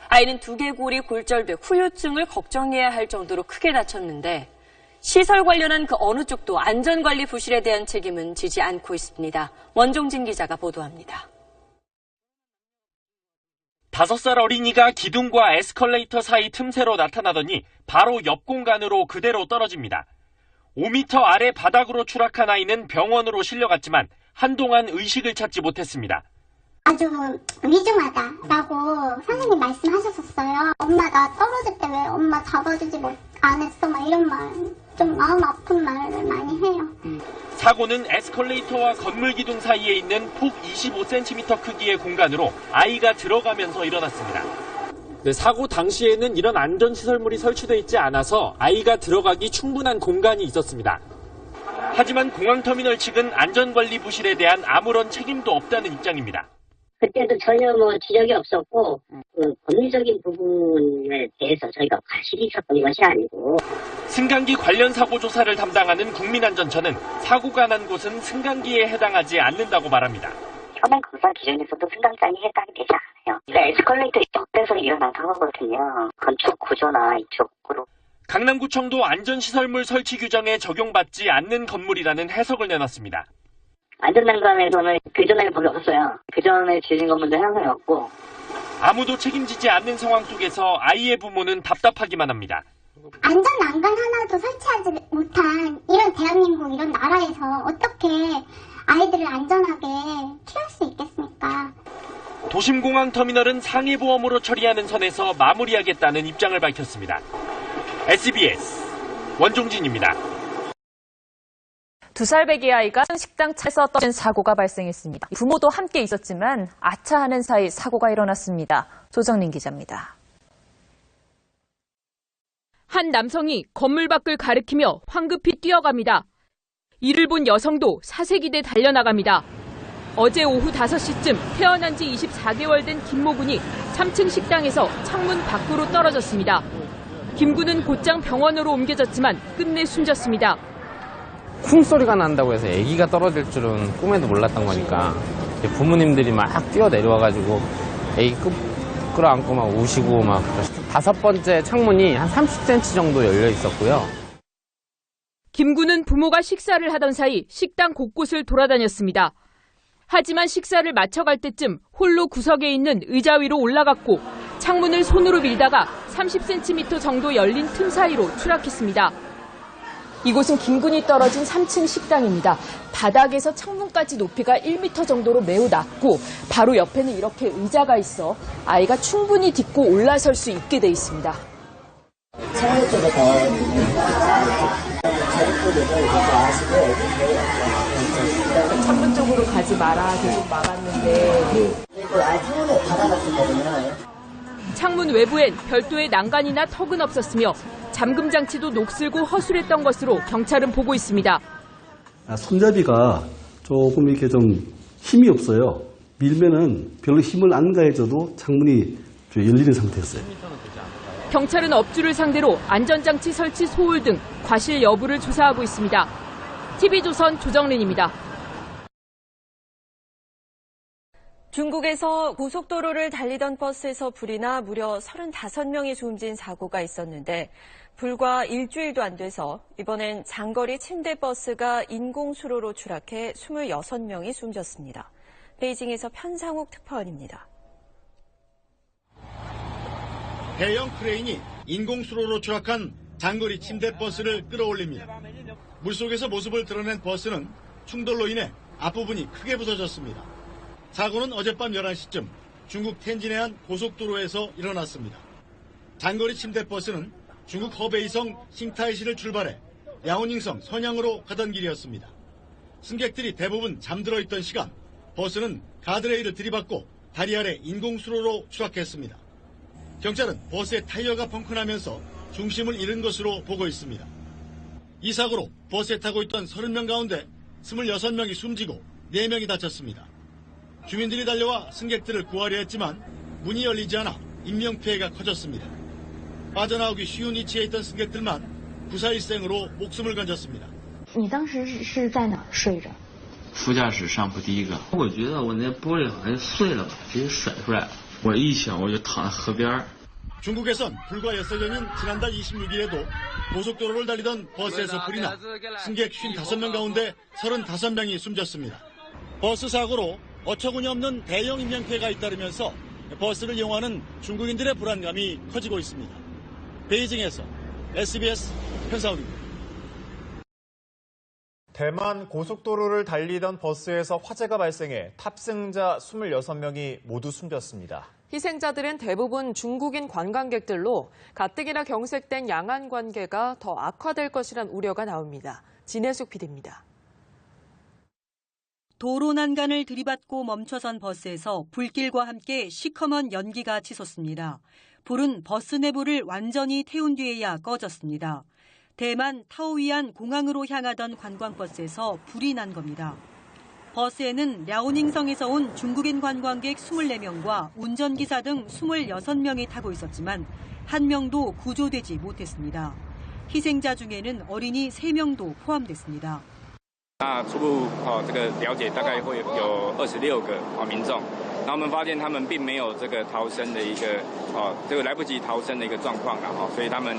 Speaker 28: 아이는 두개골이 골절돼 후유증을 걱정해야 할 정도로 크게 다쳤는데 시설 관련한 그 어느 쪽도 안전관리 부실에 대한 책임은 지지 않고 있습니다. 원종진 기자가 보도합니다.
Speaker 18: 5살 어린이가 기둥과 에스컬레이터 사이 틈새로 나타나더니 바로 옆 공간으로 그대로 떨어집니다. 5m 아래 바닥으로 추락한 아이는 병원으로 실려갔지만 한동안 의식을 찾지 못했습니다.
Speaker 19: 아주 위중하다라고 선생님 말씀하셨었어요. 엄마 나 떨어질 때 왜 엄마 잡아주지 안 했어? 막 이런 말, 좀 마음 아픈 말을 많이 해요.
Speaker 18: 사고는 에스컬레이터와 건물 기둥 사이에 있는 폭 25cm 크기의 공간으로 아이가 들어가면서 일어났습니다. 네, 사고 당시에는 이런 안전시설물이 설치되어 있지 않아서 아이가 들어가기 충분한 공간이 있었습니다. 하지만 공항터미널 측은 안전관리 부실에 대한 아무런 책임도 없다는 입장입니다.
Speaker 23: 그때도 전혀 지적이 없었고 법리적인 부분에 대해서 저희가 과실이 있었던 것이 아니고.
Speaker 18: 승강기 관련 사고 조사를 담당하는 국민안전처는 사고가 난 곳은 승강기에 해당하지 않는다고 말합니다.
Speaker 1: 현행 검사 기준에서도 승강장이 해당이 되지 않아요. 에스컬레이터 옆에서 일어난 사고거든요. 건축 구조나 이쪽으로.
Speaker 18: 강남구청도 안전시설물 설치 규정에 적용받지 않는 건물이라는 해석을 내놨습니다.
Speaker 1: 안전난감에서는 그전에는 법이 없었어요. 그전에 지진 건물도 항상 없고.
Speaker 18: 아무도 책임지지 않는 상황 속에서 아이의 부모는 답답하기만 합니다.
Speaker 19: 안전난간 하나도 설치하지 못한 이런 대한민국 이런 나라에서 어떻게 아이들을 안전하게 키울 수 있겠습니까?
Speaker 18: 도심공항터미널은 상해보험으로 처리하는 선에서 마무리하겠다는 입장을 밝혔습니다. SBS 원종진입니다.
Speaker 28: 2살 배기 아이가 식당 차에서 떨어진 사고가 발생했습니다. 부모도 함께 있었지만 아차하는 사이 사고가 일어났습니다. 조정린 기자입니다.
Speaker 4: 한 남성이 건물 밖을 가리키며 황급히 뛰어갑니다. 이를 본 여성도 사색이대 달려나갑니다. 어제 오후 5시쯤 태어난 지 24개월 된 김모 군이 3층 식당에서 창문 밖으로 떨어졌습니다. 김 군은 곧장 병원으로 옮겨졌지만 끝내 숨졌습니다.
Speaker 5: 쿵 소리가 난다고 해서 아기가 떨어질 줄은 꿈에도 몰랐던 거니까 부모님들이 막 뛰어내려와가지고 아기 끌어안고 막 우시고 막 5번째 창문이 한 30cm 정도 열려 있었고요.
Speaker 4: 김 군은 부모가 식사를 하던 사이 식당 곳곳을 돌아다녔습니다. 하지만 식사를 마쳐갈 때쯤 홀로 구석에 있는 의자 위로 올라갔고 창문을 손으로 밀다가 30cm 정도 열린 틈 사이로 추락했습니다. 이곳은 김 군이 떨어진 3층 식당입니다. 바닥에서 창문까지 높이가 1m 정도로 매우 낮고 바로 옆에는 이렇게 의자가 있어 아이가 충분히 딛고 올라설 수 있게 돼 있습니다.
Speaker 23: 창문 쪽에
Speaker 4: 창문 쪽으로 가지 마라 계속 막았는데
Speaker 23: 창문을 닫아놨었거든요.
Speaker 4: 창문 외부엔 별도의 난간이나 턱은 없었으며 잠금 장치도 녹슬고 허술했던 것으로 경찰은 보고 있습니다.
Speaker 6: 손잡이가 조금 이렇게 좀 힘이 없어요. 밀면은 별로 힘을 안 가해줘도 창문이 열리는 상태였어요.
Speaker 4: 경찰은 업주를 상대로 안전장치 설치 소홀 등 과실 여부를 조사하고 있습니다. TV조선 조정린입니다.
Speaker 28: 중국에서 고속도로를 달리던 버스에서 불이 나 무려 35명이 숨진 사고가 있었는데 불과 일주일도 안 돼서 이번엔 장거리 침대버스가 인공수로로 추락해 26명이 숨졌습니다. 베이징에서 편상욱 특파원입니다.
Speaker 17: 대형 크레인이 인공수로로 추락한 장거리 침대버스를 끌어올립니다. 물속에서 모습을 드러낸 버스는 충돌로 인해 앞부분이 크게 부서졌습니다. 사고는 어젯밤 11시쯤 중국 텐진의 한 고속도로에서 일어났습니다. 장거리 침대버스는 중국 허베이성 싱타이시를 출발해 야오닝성 선양으로 가던 길이었습니다. 승객들이 대부분 잠들어 있던 시간, 버스는 가드레일을 들이받고 다리 아래 인공수로로 추락했습니다. 경찰은 버스의 타이어가 펑크나면서 중심을 잃은 것으로 보고 있습니다. 이 사고로 버스에 타고 있던 30명 가운데 26명이 숨지고 4명이 다쳤습니다. 주민들이 달려와 승객들을 구하려 했지만 문이 열리지 않아 인명피해가 커졌습니다. 빠져나오기 쉬운 위치에 있던 승객들만 구사일생으로 목숨을 건졌습니다.
Speaker 11: 你当时是在哪睡着？
Speaker 20: 副驾驶上铺第一个，我觉得我那玻璃好像碎了吧，直接甩出来了。我一想我就躺在河边。
Speaker 17: 중국에선 불과 6여 년인 지난달 26일에도 고속도로를 달리던 버스에서 불이 나 승객 55명 가운데 35명이 숨졌습니다. 버스 사고로 어처구니 없는 대형 인명피해가 잇따르면서 버스를 이용하는 중국인들의 불안감이 커지고 있습니다. 베이징에서 SBS 편상욱입니다.
Speaker 21: 대만 고속도로를 달리던 버스에서 화재가 발생해 탑승자 26명이 모두 숨졌습니다.
Speaker 22: 희생자들은 대부분 중국인 관광객들로 가뜩이나 경색된 양안 관계가 더 악화될 것이란 우려가 나옵니다. 진혜숙 PD입니다.
Speaker 26: 도로 난간을 들이받고 멈춰선 버스에서 불길과 함께 시커먼 연기가 치솟습니다. 불은 버스 내부를 완전히 태운 뒤에야 꺼졌습니다. 대만 타오위안 공항으로 향하던 관광버스에서 불이 난 겁니다. 버스에는 랴오닝성에서 온 중국인 관광객 24명과 운전기사 등 26명이 타고 있었지만 한 명도 구조되지 못했습니다. 희생자 중에는 어린이 3명도 포함됐습니다.
Speaker 7: 初步这个了解大概会有26个民众，然后我们发现他们并没有这个逃生的一个这个来不及逃生的一个状况了，所以他们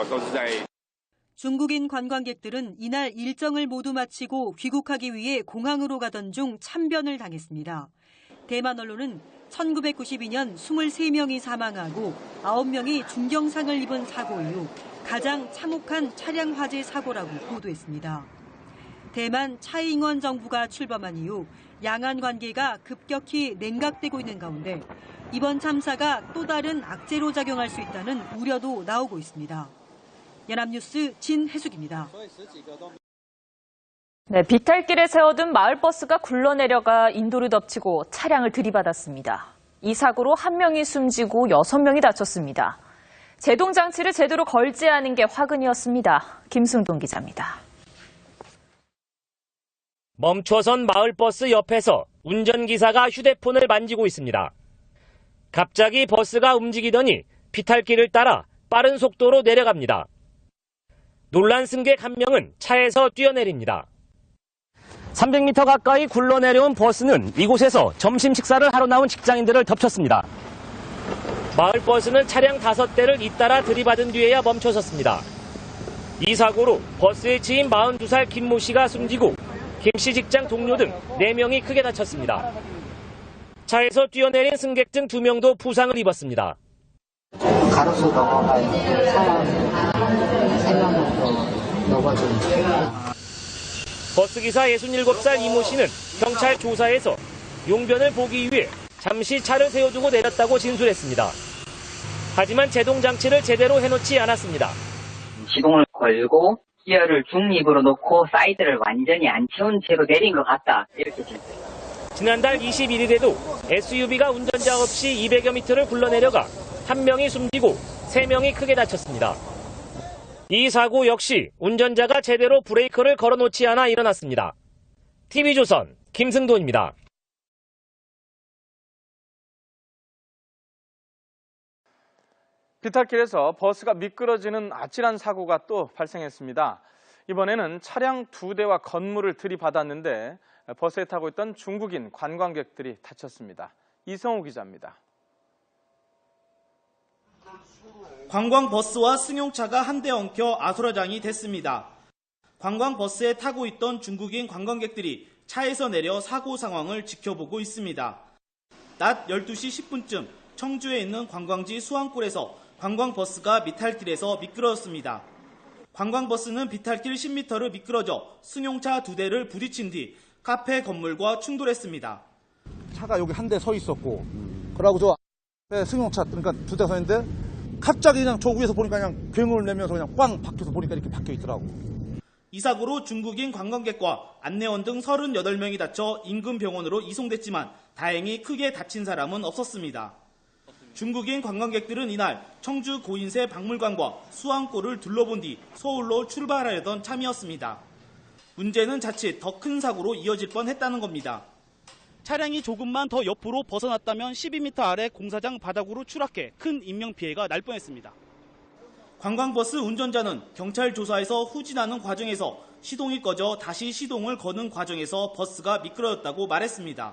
Speaker 7: 都是在
Speaker 26: 중국인 관광객들은 이날 일정을 모두 마치고 귀국하기 위해 공항으로 가던 중 참변을 당했습니다. 대만 언론은 1992년 23명이 사망하고 9명이 중경상을 입은 사고 이후 가장 참혹한 차량 화재 사고라고 보도했습니다. 대만 차이잉원 정부가 출범한 이후 양안 관계가 급격히 냉각되고 있는 가운데 이번 참사가 또 다른 악재로 작용할 수 있다는 우려도 나오고 있습니다. 연합뉴스 진혜숙입니다.
Speaker 28: 네, 비탈길에 세워둔 마을버스가 굴러내려가 인도를 덮치고 차량을 들이받았습니다. 이 사고로 1명이 숨지고 6명이 다쳤습니다. 제동장치를 제대로 걸지 않은 게 화근이었습니다. 김승동 기자입니다.
Speaker 8: 멈춰선 마을버스 옆에서 운전기사가 휴대폰을 만지고 있습니다. 갑자기 버스가 움직이더니 비탈길을 따라 빠른 속도로 내려갑니다. 놀란 승객 1명은 차에서 뛰어내립니다. 300m 가까이 굴러내려온 버스는 이곳에서 점심 식사를 하러 나온 직장인들을 덮쳤습니다. 마을버스는 차량 5대를 잇따라 들이받은 뒤에야 멈춰섰습니다. 이 사고로 버스에 치인 42살 김모 씨가 숨지고 김 씨 직장 동료 등 4명이 크게 다쳤습니다. 차에서 뛰어내린 승객 등 2명도 부상을 입었습니다.
Speaker 9: 가로수 넘어가 있는 사람 3명도 넘어진
Speaker 8: 버스기사 67살 이모 씨는 경찰 조사에서 용변을 보기 위해 잠시 차를 세워두고 내렸다고 진술했습니다. 하지만 제동장치를 제대로 해놓지 않았습니다.
Speaker 12: 시동을 걸고 기어를 중립으로 놓고 사이드를 완전히 안 채운 채로 내린 것 같다. 이렇게 진술했습니다.
Speaker 8: 지난달 21일에도 SUV가 운전자 없이 200여 미터를 굴러내려가 1명이 숨지고 3명이 크게 다쳤습니다. 이 사고 역시 운전자가 제대로 브레이크를 걸어놓지 않아 일어났습니다. TV조선 김승돈입니다.
Speaker 14: 비탈길에서 버스가 미끄러지는 아찔한 사고가 또 발생했습니다. 이번에는 차량 2대와 건물을 들이받았는데 버스에 타고 있던 중국인 관광객들이 다쳤습니다. 이성우 기자입니다.
Speaker 24: 관광버스와 승용차가 한데 엉켜 아수라장이 됐습니다. 관광버스에 타고 있던 중국인 관광객들이 차에서 내려 사고 상황을 지켜보고 있습니다. 낮 12시 10분쯤 청주에 있는 관광지 수안골에서 관광버스가 비탈길에서 미끄러졌습니다. 관광버스는 비탈길 10m를 미끄러져 승용차 2대를 부딪힌 뒤 카페 건물과 충돌했습니다.
Speaker 25: 차가 여기 한 대 서 있었고, 그러고 저 앞에 승용차, 그러니까 2대 서 있는데, 갑자기 그냥 저 위에서 보니까 그냥 괴물을 내면서 그냥 꽝 박혀서 보니까 이렇게 박혀 있더라고.
Speaker 24: 이 사고로 중국인 관광객과 안내원 등 38명이 다쳐 인근 병원으로 이송됐지만 다행히 크게 다친 사람은 없었습니다. 중국인 관광객들은 이날 청주 고인세 박물관과 수안골을 둘러본 뒤 서울로 출발하려던 참이었습니다. 문제는 자칫 더 큰 사고로 이어질 뻔했다는 겁니다. 차량이 조금만 더 옆으로 벗어났다면 12m 아래 공사장 바닥으로 추락해 큰 인명피해가 날 뻔했습니다. 관광버스 운전자는 경찰 조사에서 후진하는 과정에서 시동이 꺼져 다시 시동을 거는 과정에서 버스가 미끄러졌다고 말했습니다.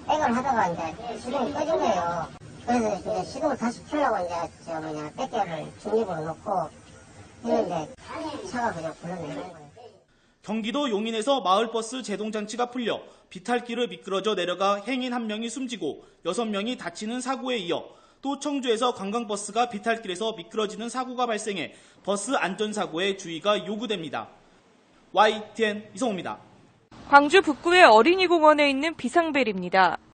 Speaker 9: 백을 하다가 이제 시동이 꺼진 거예요. 그래서 이제 시동을 다시 켜려고 이제 백개를 중립으로 놓고 했는데 차가 그냥 굴러내는 거예요.
Speaker 24: 경기도 용인에서 마을버스 제동장치가 풀려 비탈길을 미끄러져 내려가 행인 1명이 숨지고 6명이 다치는 사고에 이어 또 청주에서 관광버스가 비탈길에서 미끄러지는 사고가 발생해 버스 안전사고에 주의가 요구됩니다. YTN 이성호입니다.
Speaker 28: 광주 북구의 어린이공원에 있는 비상벨입니다.